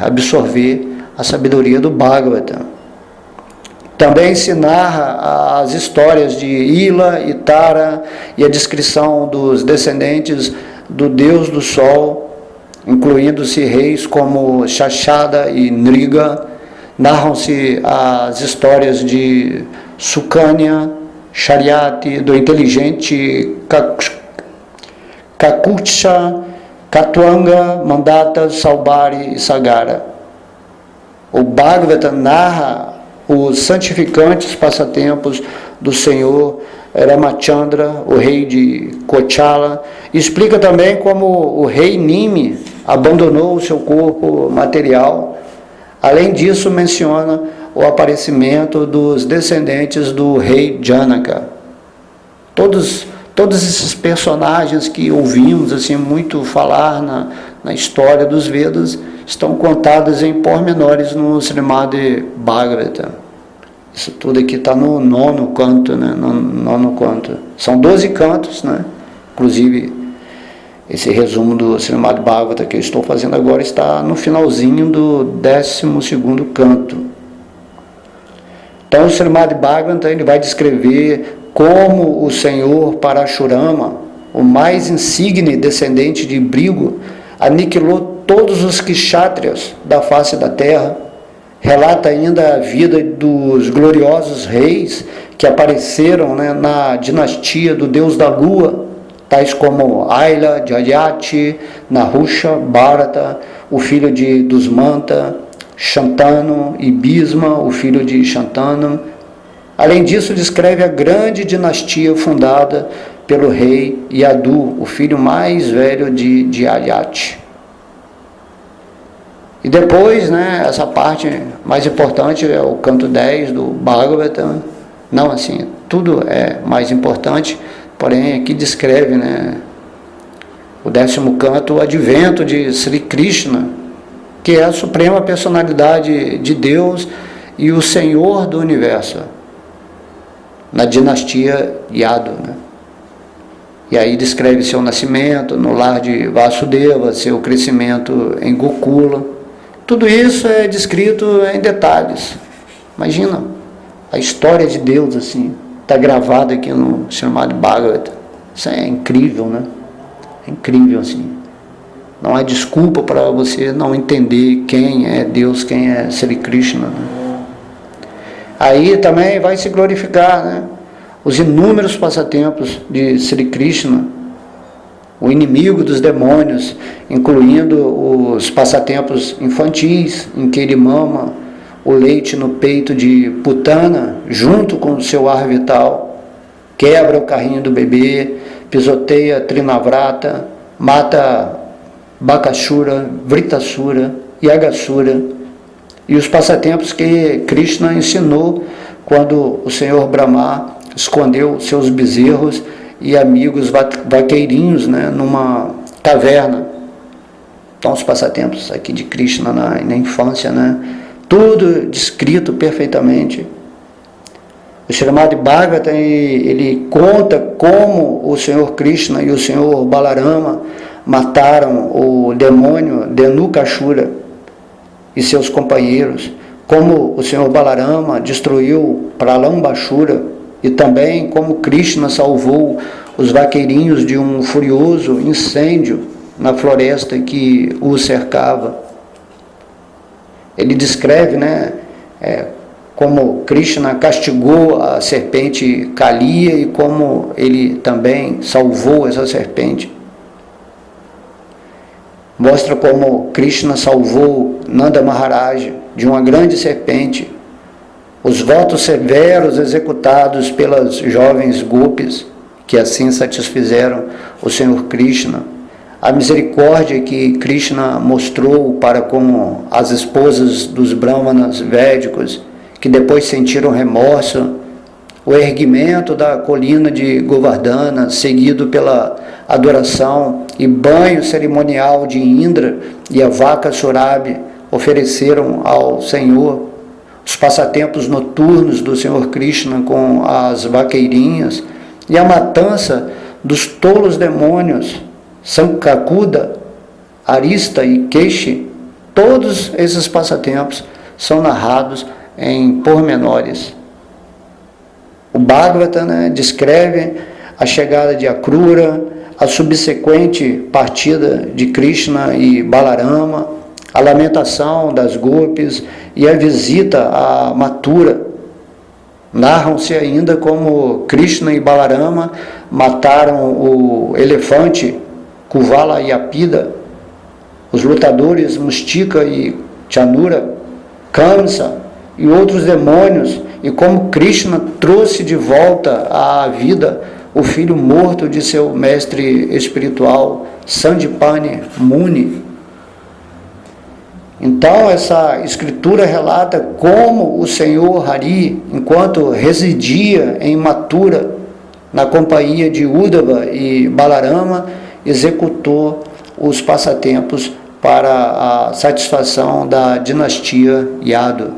absorver a sabedoria do Bhagavata. Também se narra as histórias de Ila e Tara e a descrição dos descendentes do Deus do Sol, incluindo-se reis como Shashada e Nriga. Narram-se as histórias de Sukanya, Shariati, do inteligente Kakutsha, Katwanga, Mandata, Saubari e Sagara. O Bhagavata narra os santificantes passatempos do Senhor Ramachandra, o rei de Kochala. Explica também como o rei Nimi abandonou o seu corpo material. Além disso, menciona o aparecimento dos descendentes do rei Janaka. Todos esses personagens que ouvimos assim, muito falar na história dos Vedas estão contados em pormenores no Srimad Bhagavata. Isso tudo aqui está no 9º canto, né? No 9º canto. São 12 cantos, né? Inclusive, esse resumo do Srimad Bhagavata que eu estou fazendo agora está no finalzinho do 12º canto. Então, o Srimad Bhagavata ele vai descrever como o Senhor Parashurama, o mais insigne descendente de Brigu, aniquilou todos os kshatriyas da face da terra. Relata ainda a vida dos gloriosos reis que apareceram, né, na dinastia do deus da lua, tais como Aila, Jayati, Nahusha, Bharata, o filho de Dusmanta, Shantanu e Bhisma, o filho de Shantanu. Além disso, descreve a grande dinastia fundada pelo rei Yadu, o filho mais velho de Jayati. E depois, né, essa parte mais importante é o canto 10 do Bhagavatam. Não assim, tudo é mais importante, porém aqui descreve, né, o 10º canto, o advento de Sri Krishna, que é a suprema personalidade de Deus e o Senhor do universo, na dinastia Yadu, né? E aí descreve seu nascimento no lar de Vasudeva, seu crescimento em Gokula. Tudo isso é descrito em detalhes. Imagina a história de Deus assim, está gravada aqui no Srimad Bhagavatam. Isso é incrível, né? É incrível assim. Não há desculpa para você não entender quem é Deus, quem é Sri Krishna, né? Aí também vai se glorificar, né, os inúmeros passatempos de Sri Krishna, o inimigo dos demônios, incluindo os passatempos infantis, em que ele mama o leite no peito de Putana, junto com o seu ar vital, quebra o carrinho do bebê, pisoteia Trinavrata, mata Bakasura, Vritasura e Agasura, e os passatempos que Krishna ensinou quando o Senhor Brahma escondeu seus bezerros e amigos vaqueirinhos, né, numa caverna. Então os passatempos aqui de Krishna na infância, né, tudo descrito perfeitamente. O Srimad Bhagavatam, ele conta como o Senhor Krishna e o Senhor Balarama mataram o demônio Dhenukasura e seus companheiros, como o Senhor Balarama destruiu Pralambasura, e também como Krishna salvou os vaqueirinhos de um furioso incêndio na floresta que o cercava. Ele descreve, né, como Krishna castigou a serpente Kaliya e como ele também salvou essa serpente. Mostra como Krishna salvou Nanda Maharaj de uma grande serpente. Os votos severos executados pelas jovens gopis, que assim satisfizeram o Senhor Krishna. A misericórdia que Krishna mostrou para com as esposas dos brahmanas védicos, que depois sentiram remorso. O erguimento da colina de Govardhana, seguido pela adoração e banho cerimonial de Indra e a vaca Surabhi, ofereceram ao Senhor. Os passatempos noturnos do Senhor Krishna com as vaqueirinhas e a matança dos tolos demônios, Sankakuda, Arista e Keishi, todos esses passatempos são narrados em pormenores. O Bhagavatam, né, descreve a chegada de Akrura, a subsequente partida de Krishna e Balarama, a lamentação das gopis e a visita a Mathura. Narram-se ainda como Krishna e Balarama mataram o elefante Kuvala Yapida, os lutadores Mustika e Chanura, Kamsa e outros demônios, e como Krishna trouxe de volta à vida o filho morto de seu mestre espiritual, Sandipani Muni. Então essa escritura relata como o Senhor Hari, enquanto residia em Mathura, na companhia de Uddhava e Balarama, executou os passatempos para a satisfação da dinastia Yadu.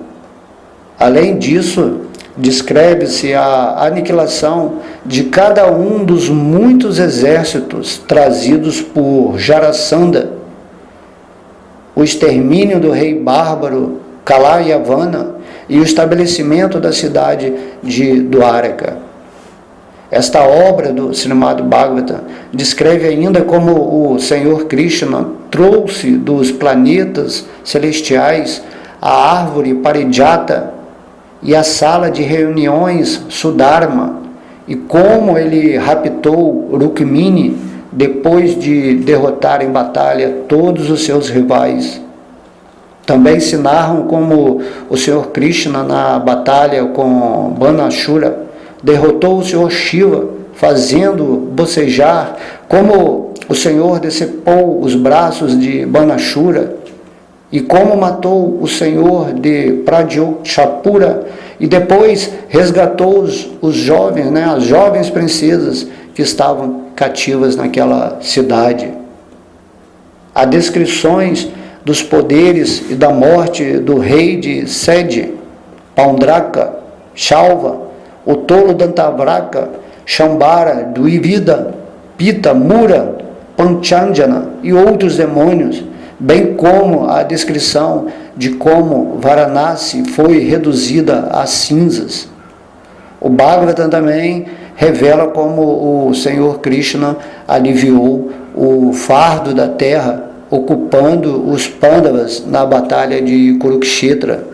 Além disso, descreve-se a aniquilação de cada um dos muitos exércitos trazidos por Jarasandha, o extermínio do rei bárbaro Kalayavana e o estabelecimento da cidade de Dwaraka. Esta obra do Srimad Bhagavatam descreve ainda como o Senhor Krishna trouxe dos planetas celestiais a árvore Parijata e a sala de reuniões Sudharma, e como ele raptou Rukmini depois de derrotar em batalha todos os seus rivais. Também se narram como o Senhor Krishna, na batalha com Banashura, derrotou o Senhor Shiva, fazendo bocejar, como o Senhor decepou os braços de Banashura, e como matou o Senhor de Pradyotshapura, e depois resgatou os jovens, as jovens princesas que estavam cativas naquela cidade. Há descrições dos poderes e da morte do rei de Sede, Paundraka, Shalva, o tolo Dantavraka, Shambhara, Duivida, Pita, Mura, Panchandjana e outros demônios, bem como a descrição de como Varanasi foi reduzida a cinzas. O Bhagavatam também revela como o Senhor Krishna aliviou o fardo da terra, ocupando os Pandavas na batalha de Kurukshetra.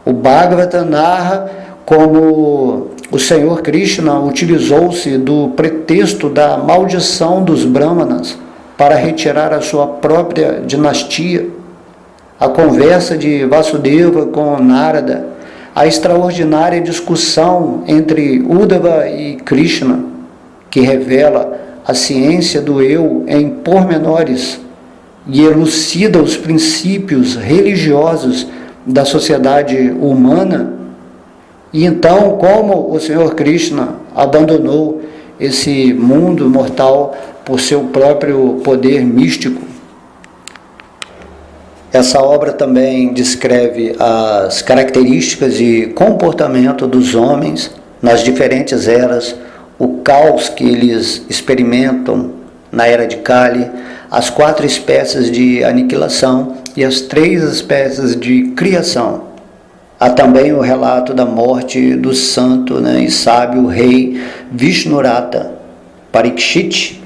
O Bhagavatam narra como o Senhor Krishna utilizou-se do pretexto da maldição dos Brahmanas para retirar a sua própria dinastia. A conversa de Vasudeva com Narada, a extraordinária discussão entre Uddhava e Krishna, que revela a ciência do eu em pormenores e elucida os princípios religiosos da sociedade humana. E então, como o Senhor Krishna abandonou esse mundo mortal por seu próprio poder místico. Essa obra também descreve as características e comportamento dos homens nas diferentes eras, o caos que eles experimentam na era de Kali, as 4 espécies de aniquilação e as 3 espécies de criação. Há também o relato da morte do santo e sábio rei Vishnurata Parikshit,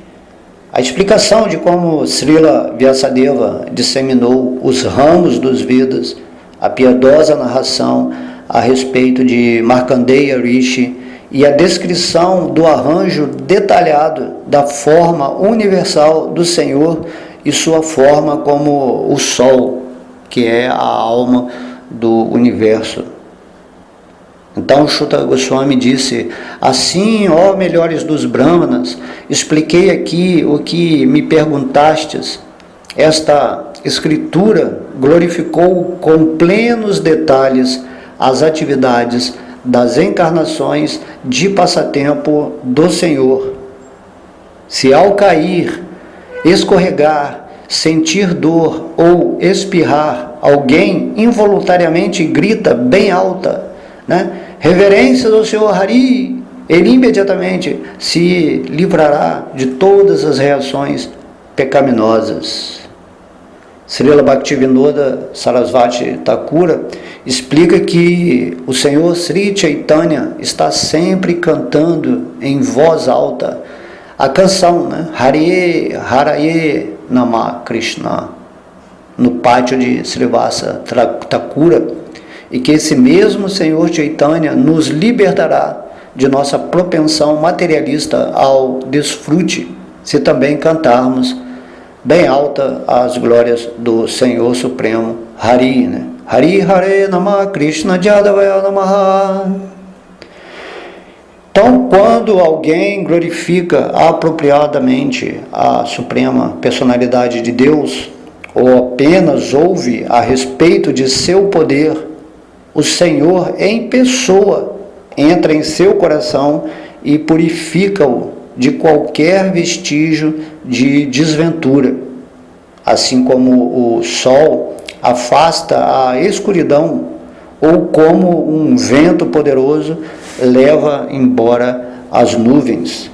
a explicação de como Srila Vyasadeva disseminou os ramos dos Vedas, a piedosa narração a respeito de Markandeya Rishi e a descrição do arranjo detalhado da forma universal do Senhor e sua forma como o Sol, que é a alma do universo. Então Shuta Goswami disse: assim, ó melhores dos Brahmanas, expliquei aqui o que me perguntastes. Esta escritura glorificou com plenos detalhes as atividades das encarnações de passatempo do Senhor. Se ao cair, escorregar, sentir dor ou espirrar, alguém involuntariamente grita bem alta, reverências ao Senhor Hari, ele imediatamente se livrará de todas as reações pecaminosas. Srila Bhaktivinoda Sarasvati Thakura explica que o Senhor Sri Chaitanya está sempre cantando em voz alta a canção, Hare Haraye Nama Krishna, no pátio de Srivasa Thakura, e que esse mesmo Senhor Chaitanya nos libertará de nossa propensão materialista ao desfrute, se também cantarmos bem alta as glórias do Senhor Supremo Hari, Hari Hare Nama Krishna Jadavaya Namaha. Então, quando alguém glorifica apropriadamente a Suprema Personalidade de Deus, ou apenas ouve a respeito de seu poder, o Senhor em pessoa entra em seu coração e purifica-o de qualquer vestígio de desventura. Assim como o sol afasta a escuridão, ou como um vento poderoso leva embora as nuvens.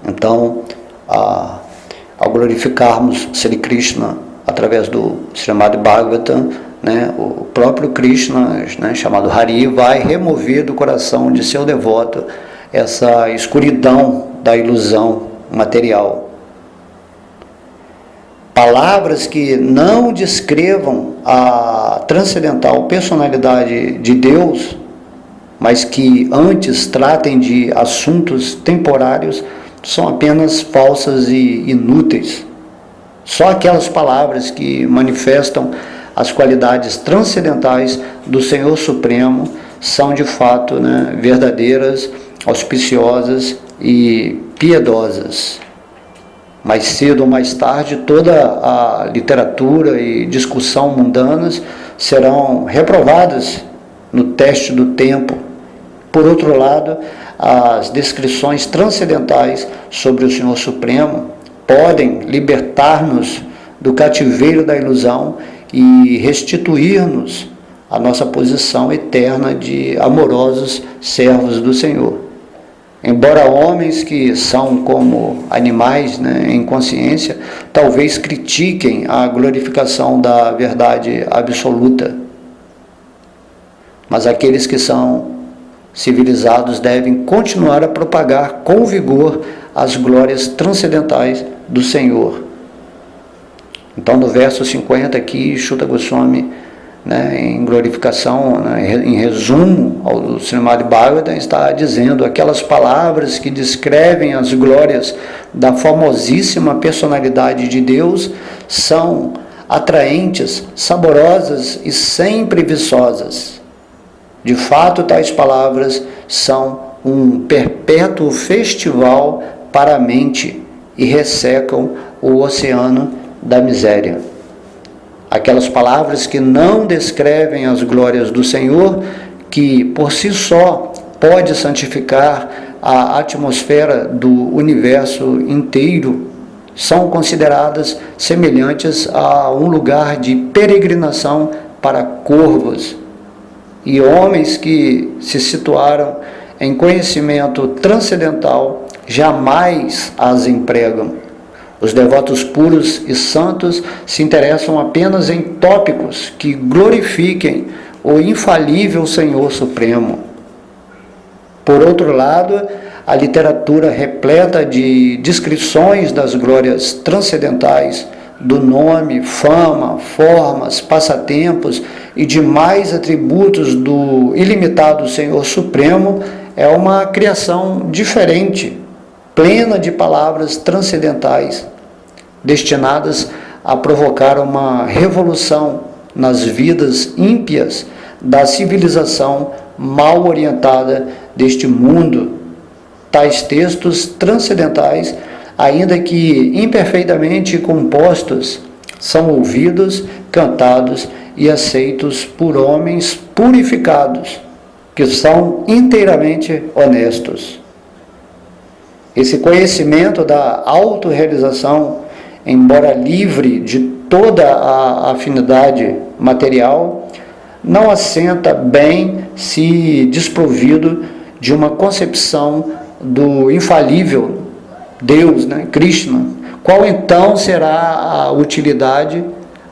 Então, ao glorificarmos Sri Krishna através do Srimad Bhagavatam, o próprio Krishna, chamado Hari, vai remover do coração de seu devoto essa escuridão da ilusão material. Palavras que não descrevam a transcendental personalidade de Deus, mas que antes tratem de assuntos temporários, são apenas falsas e inúteis. Só aquelas palavras que manifestam as qualidades transcendentais do Senhor Supremo são de fato, verdadeiras, auspiciosas e piedosas. Mais cedo ou mais tarde, toda a literatura e discussão mundanas serão reprovadas no teste do tempo. Por outro lado, as descrições transcendentais sobre o Senhor Supremo podem libertar-nos do cativeiro da ilusão e restituir-nos à nossa posição eterna de amorosos servos do Senhor. Embora homens que são como animais, em consciência, talvez critiquem a glorificação da verdade absoluta, mas aqueles que são civilizados devem continuar a propagar com vigor as glórias transcendentais do Senhor. Então, no verso 50 aqui, Shuta Goswami, em glorificação, em resumo ao Srimad Bhagavatam, está dizendo: aquelas palavras que descrevem as glórias da famosíssima personalidade de Deus são atraentes, saborosas e sempre viçosas. De fato, tais palavras são um perpétuo festival para a mente e ressecam o oceano da miséria. Aquelas palavras que não descrevem as glórias do Senhor, que por si só pode santificar a atmosfera do universo inteiro, são consideradas semelhantes a um lugar de peregrinação para corvos. E homens que se situaram em conhecimento transcendental jamais as empregam. Os devotos puros e santos se interessam apenas em tópicos que glorifiquem o infalível Senhor Supremo. Por outro lado, a literatura repleta de descrições das glórias transcendentais, do nome, fama, formas, passatempos e demais atributos do ilimitado Senhor Supremo é uma criação diferente, plena de palavras transcendentais, destinadas a provocar uma revolução nas vidas ímpias da civilização mal orientada deste mundo. Tais textos transcendentais, ainda que imperfeitamente compostos, são ouvidos, cantados e aceitos por homens purificados, que são inteiramente honestos. Esse conhecimento da autorrealização, embora livre de toda a afinidade material, não assenta bem se desprovido de uma concepção do infalível Deus, Krishna. Qual então será a utilidade,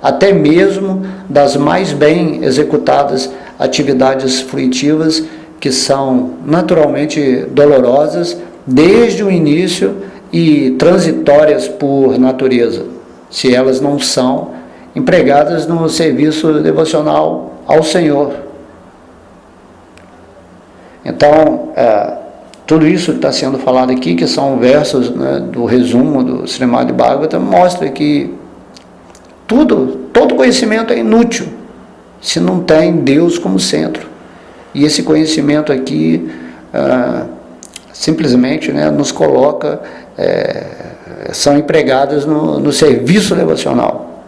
até mesmo das mais bem executadas atividades fruitivas, que são naturalmente dolorosas desde o início e transitórias por natureza, se elas não são empregadas no serviço devocional ao Senhor? Então, tudo isso que está sendo falado aqui, que são versos do resumo do Srimad Bhagavatam, mostra que todo conhecimento é inútil se não tem Deus como centro. E esse conhecimento aqui simplesmente nos coloca, são empregadas no serviço devocional,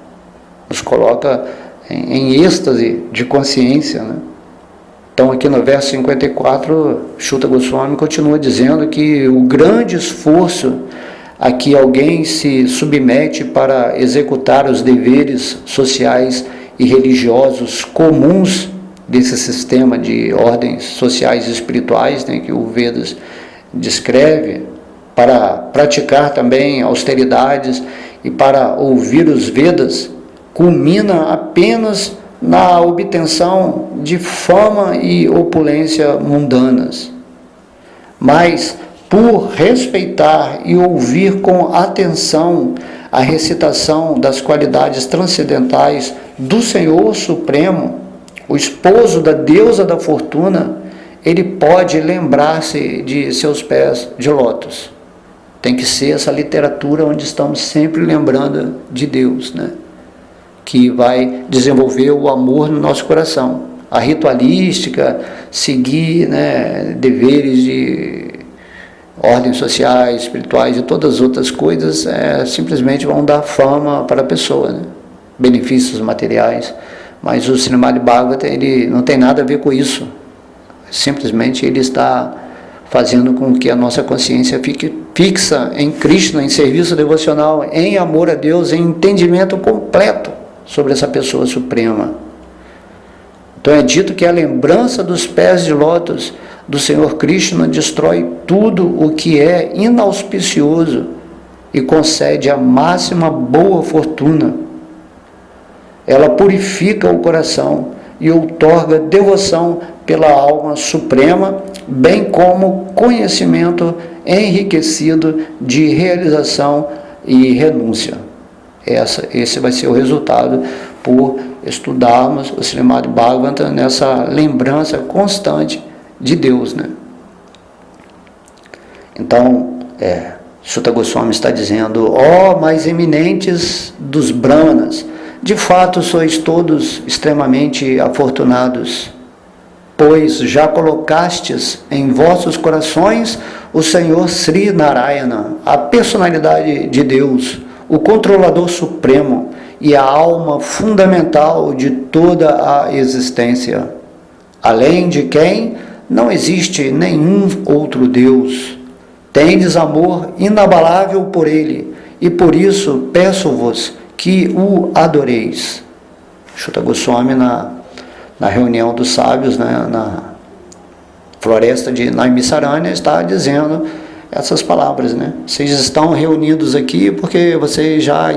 nos coloca em êxtase de consciência, Então, aqui no verso 54, Shuta Goswami continua dizendo que o grande esforço a que alguém se submete para executar os deveres sociais e religiosos comuns desse sistema de ordens sociais e espirituais, que o Vedas descreve, para praticar também austeridades e para ouvir os Vedas, culmina apenas na obtenção de fama e opulência mundanas. Mas, por respeitar e ouvir com atenção a recitação das qualidades transcendentais do Senhor Supremo, o esposo da deusa da fortuna, ele pode lembrar-se de seus pés de lótus. Tem que ser essa literatura onde estamos sempre lembrando de Deus, né? Que vai desenvolver o amor no nosso coração. A ritualística, seguir, né, deveres de ordens sociais, espirituais e todas as outras coisas, simplesmente vão dar fama para a pessoa, né? Benefícios materiais. Mas o Srimad Bhagavatam, ele não tem nada a ver com isso. Simplesmente ele está fazendo com que a nossa consciência fique fixa em Krishna, em serviço devocional, em amor a Deus, em entendimento completo sobre essa pessoa suprema. Então é dito que a lembrança dos pés de lótus do Senhor Krishna destrói tudo o que é inauspicioso e concede a máxima boa fortuna. Ela purifica o coração e outorga devoção pela alma suprema, bem como conhecimento enriquecido de realização e renúncia. Esse vai ser o resultado por estudarmos o Srimad Bhagavatam nessa lembrança constante de Deus, né? Então, Suta Goswami está dizendo: ó mais eminentes dos Brahmanas, de fato sois todos extremamente afortunados, pois já colocastes em vossos corações o Senhor Sri Narayana, a personalidade de Deus, o controlador supremo e a alma fundamental de toda a existência, além de quem não existe nenhum outro Deus. Tendes amor inabalável por Ele, e por isso peço-vos que o adoreis. Suta Goswami, na reunião dos sábios, né, na floresta de Naimisaranya, está dizendo essas palavras, né? Vocês estão reunidos aqui porque vocês já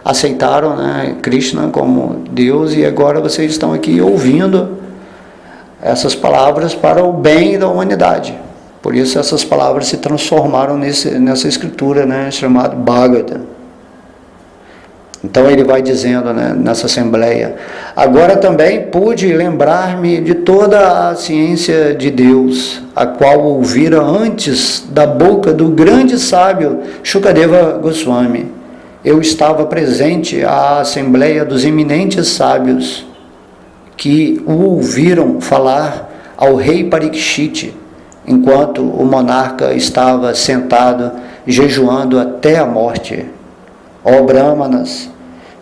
aceitaram, né, Krishna como Deus, e agora vocês estão aqui ouvindo essas palavras para o bem da humanidade. Por isso essas palavras se transformaram nessa escritura, né, chamada Bhagavatam. Então ele vai dizendo, né, nessa assembleia: agora também pude lembrar-me de toda a ciência de Deus, a qual ouvira antes da boca do grande sábio Shukadeva Goswami. Eu estava presente à assembleia dos eminentes sábios que o ouviram falar ao rei Parikshit, enquanto o monarca estava sentado jejuando até a morte. Ó Brahmanas,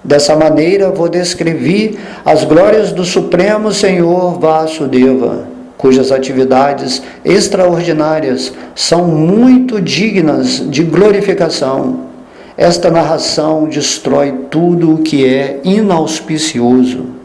dessa maneira vou descrever as glórias do Supremo Senhor Vasudeva, cujas atividades extraordinárias são muito dignas de glorificação. Esta narração destrói tudo o que é inauspicioso.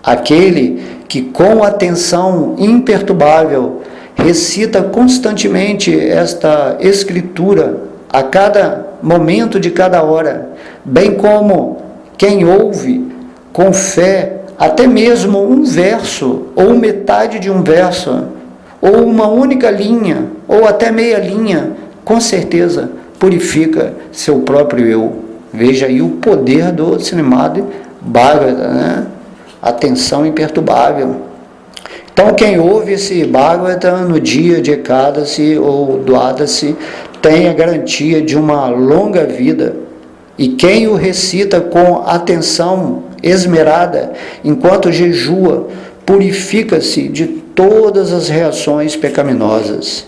Aquele que com atenção imperturbável recita constantemente esta escritura a cada momento de cada hora, bem como quem ouve com fé até mesmo um verso, ou metade de um verso, ou uma única linha, ou até meia linha, com certeza purifica seu próprio eu. Veja aí o poder do Srimad Bhagavatam, né? Atenção imperturbável. Então quem ouve esse Bhagavatam no dia de Ekadasi ou Dwadasi tem a garantia de uma longa vida, e quem o recita com atenção esmerada enquanto jejua purifica-se de todas as reações pecaminosas.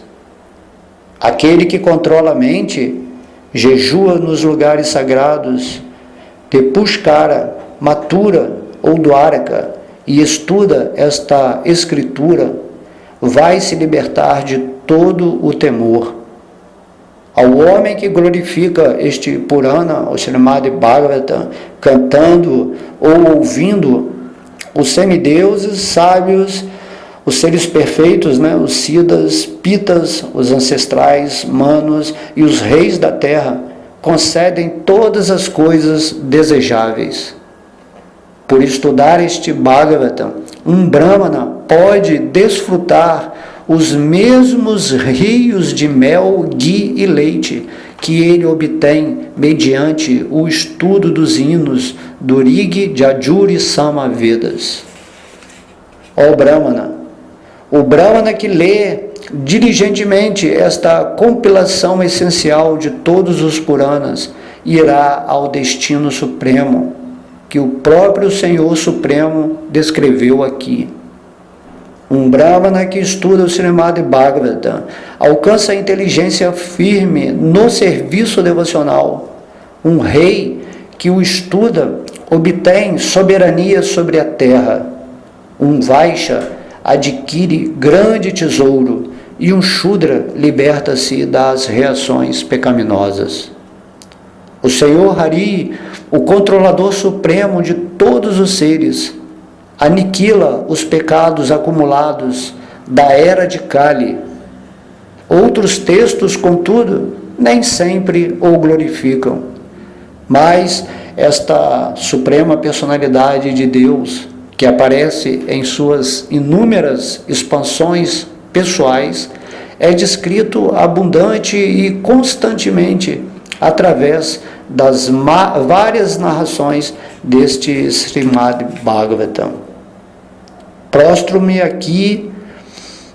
Aquele que controla a mente jejua nos lugares sagrados de Pushkara, Mathura ou Dwaraka e estuda esta escritura, vai se libertar de todo o temor. Ao homem que glorifica este Purana, o Srimad Bhagavatam, cantando ou ouvindo, os semideuses sábios, os seres perfeitos, né, os Siddhas, Pitas, os ancestrais, Manos e os reis da terra, concedem todas as coisas desejáveis. Por estudar este Bhagavatam, um Brahmana pode desfrutar os mesmos rios de mel, ghee e leite que ele obtém mediante o estudo dos hinos do Rig Yajur Sama Vedas. Ó Brahmana, o Brahmana que lê diligentemente esta compilação essencial de todos os Puranas irá ao destino supremo que o próprio Senhor Supremo descreveu aqui. Um Brahmana que estuda o Srimad Bhagavatam alcança a inteligência firme no serviço devocional. Um rei que o estuda obtém soberania sobre a terra. Um Vaishya adquire grande tesouro e um Shudra liberta-se das reações pecaminosas. O Senhor Hari, o controlador supremo de todos os seres, aniquila os pecados acumulados da era de Kali. Outros textos, contudo, nem sempre o glorificam. Mas esta suprema personalidade de Deus, que aparece em suas inúmeras expansões pessoais, é descrito abundante e constantemente através das várias narrações deste Srimad Bhagavatam. Prostro-me aqui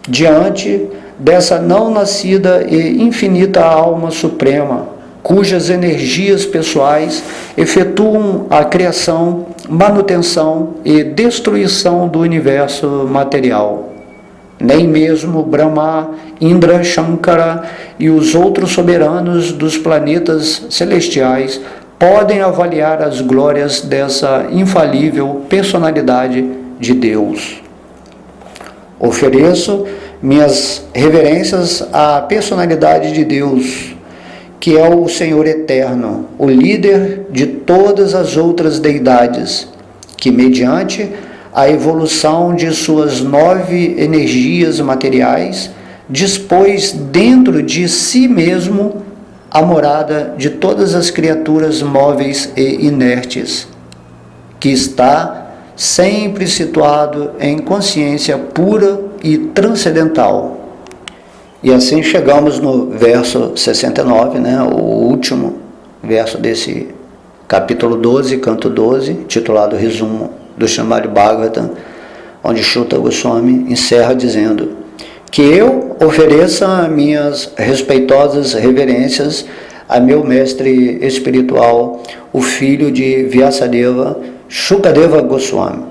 diante dessa não nascida e infinita alma suprema, cujas energias pessoais efetuam a criação, manutenção e destruição do universo material. Nem mesmo Brahma, Indra, Shankara e os outros soberanos dos planetas celestiais podem avaliar as glórias dessa infalível personalidade de Deus. Ofereço minhas reverências à personalidade de Deus, que é o Senhor Eterno, o líder de todas as outras deidades, que mediante a evolução de suas 9 energias materiais, dispôs dentro de si mesmo a morada de todas as criaturas móveis e inertes, que está sempre situado em consciência pura e transcendental. E assim chegamos no verso 69, o último verso desse capítulo 12, canto 12, titulado Resumo do Srimad Bhagavatam, onde Shuta Goswami encerra dizendo: que eu ofereça minhas respeitosas reverências a meu mestre espiritual, o filho de Vyasadeva, Shukadeva Goswami.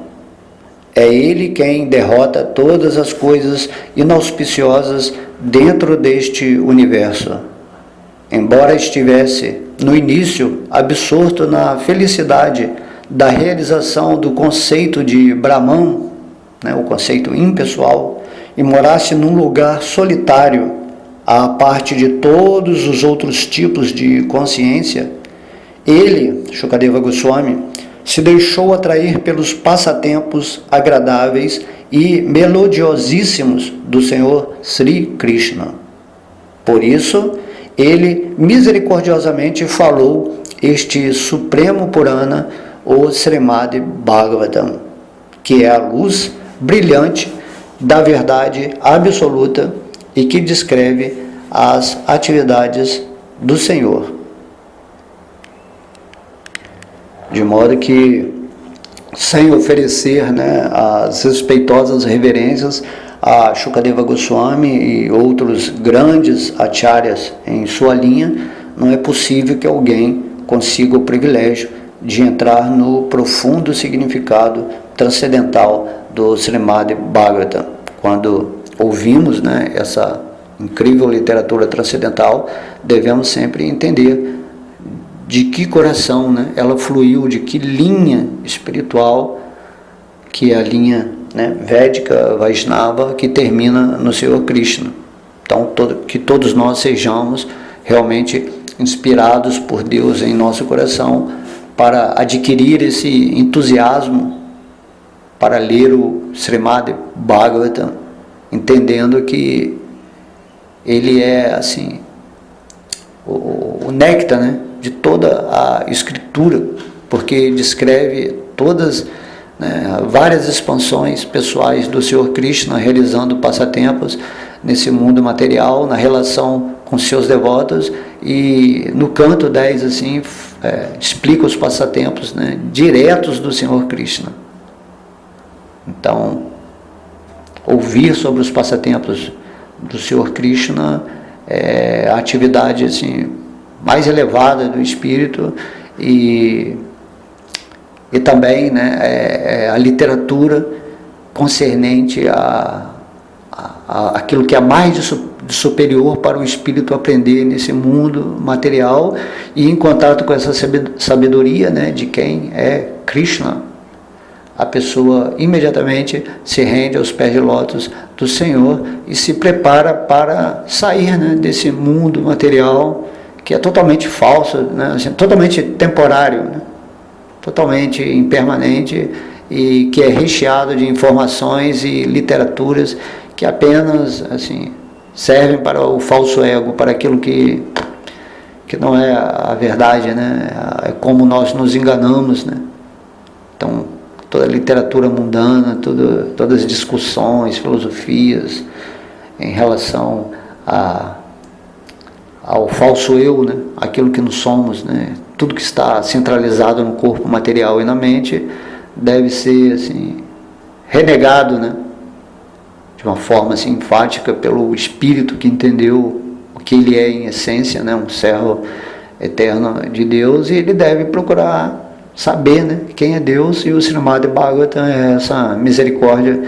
É ele quem derrota todas as coisas inauspiciosas dentro deste universo. Embora estivesse no início absorto na felicidade da realização do conceito de Brahman, o conceito impessoal, e morasse num lugar solitário, à parte de todos os outros tipos de consciência, ele, Shukadeva Goswami, se deixou atrair pelos passatempos agradáveis e melodiosíssimos do Senhor Sri Krishna. Por isso, ele misericordiosamente falou este supremo Purana, o Srimad Bhagavatam, que é a luz brilhante da verdade absoluta e que descreve as atividades do Senhor. De modo que, sem oferecer as respeitosas reverências a Shukadeva Goswami e outros grandes acharyas em sua linha, não é possível que alguém consiga o privilégio de entrar no profundo significado transcendental do Srimad Bhagavatam. Quando ouvimos essa incrível literatura transcendental, devemos sempre entender de que coração ela fluiu, de que linha espiritual, que é a linha védica, Vaishnava, que termina no Senhor Krishna. Então, que todos nós sejamos realmente inspirados por Deus em nosso coração para adquirir esse entusiasmo para ler o Srimad Bhagavatam, entendendo que ele é assim o néctar de toda a escritura, porque descreve todas várias expansões pessoais do Senhor Krishna realizando passatempos nesse mundo material, na relação com seus devotos, e no canto 10 assim, explica os passatempos, né, diretos do Senhor Krishna. Então, ouvir sobre os passatempos do Senhor Krishna é a atividade assim, mais elevada do espírito, e também, né, a literatura concernente aquilo que é mais de superior para o espírito aprender nesse mundo material, e em contato com essa sabedoria, né, de quem é Krishna, a pessoa imediatamente se rende aos pés de lótus do Senhor e se prepara para sair, né, desse mundo material que é totalmente falso, né, assim, totalmente temporário, né, totalmente impermanente, e que é recheado de informações e literaturas que apenas assim servem para o falso ego, para aquilo que não é a verdade, né? É como nós nos enganamos, né? Então, toda a literatura mundana, todas as discussões, filosofias em relação ao falso eu, né? Aquilo que não somos, né? Tudo que está centralizado no corpo material e na mente deve ser assim renegado, né, de uma forma assim enfática pelo espírito que entendeu o que ele é em essência, né, um servo eterno de Deus, e ele deve procurar saber, né, quem é Deus, e o Srimad Bhagavatam é essa misericórdia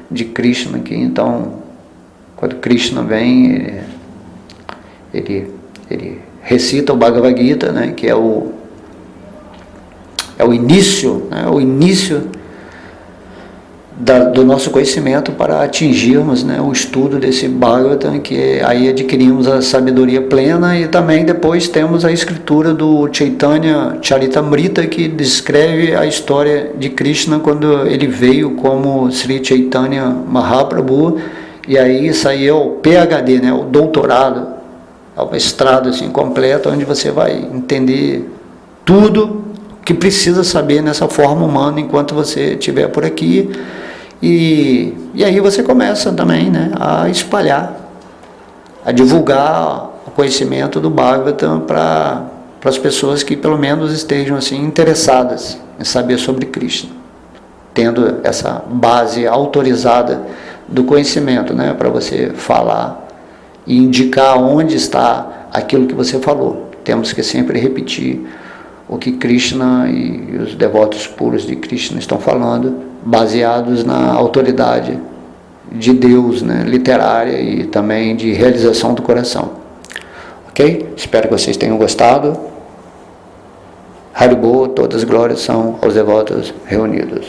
de Krishna aqui. Então, quando Krishna vem, ele recita o Bhagavad Gita, né, que é o início, né, o início do nosso conhecimento para atingirmos, né, o estudo desse Bhagavatam, que aí adquirimos a sabedoria plena, e também depois temos a escritura do Chaitanya Charitamrita, que descreve a história de Krishna quando ele veio como Sri Chaitanya Mahaprabhu, e aí saiu o PhD, né, o doutorado, o mestrado assim, completo, onde você vai entender tudo que precisa saber nessa forma humana enquanto você estiver por aqui, e aí você começa também, né, a espalhar, a divulgar o conhecimento do Bhagavatam para as pessoas que pelo menos estejam assim interessadas em saber sobre Krishna, tendo essa base autorizada do conhecimento, né, para você falar e indicar onde está aquilo que você falou. Temos que sempre repetir o que Krishna e os devotos puros de Krishna estão falando, baseados na autoridade de Deus, né, literária e também de realização do coração. Ok? Espero que vocês tenham gostado. Haribol, todas as glórias são aos devotos reunidos.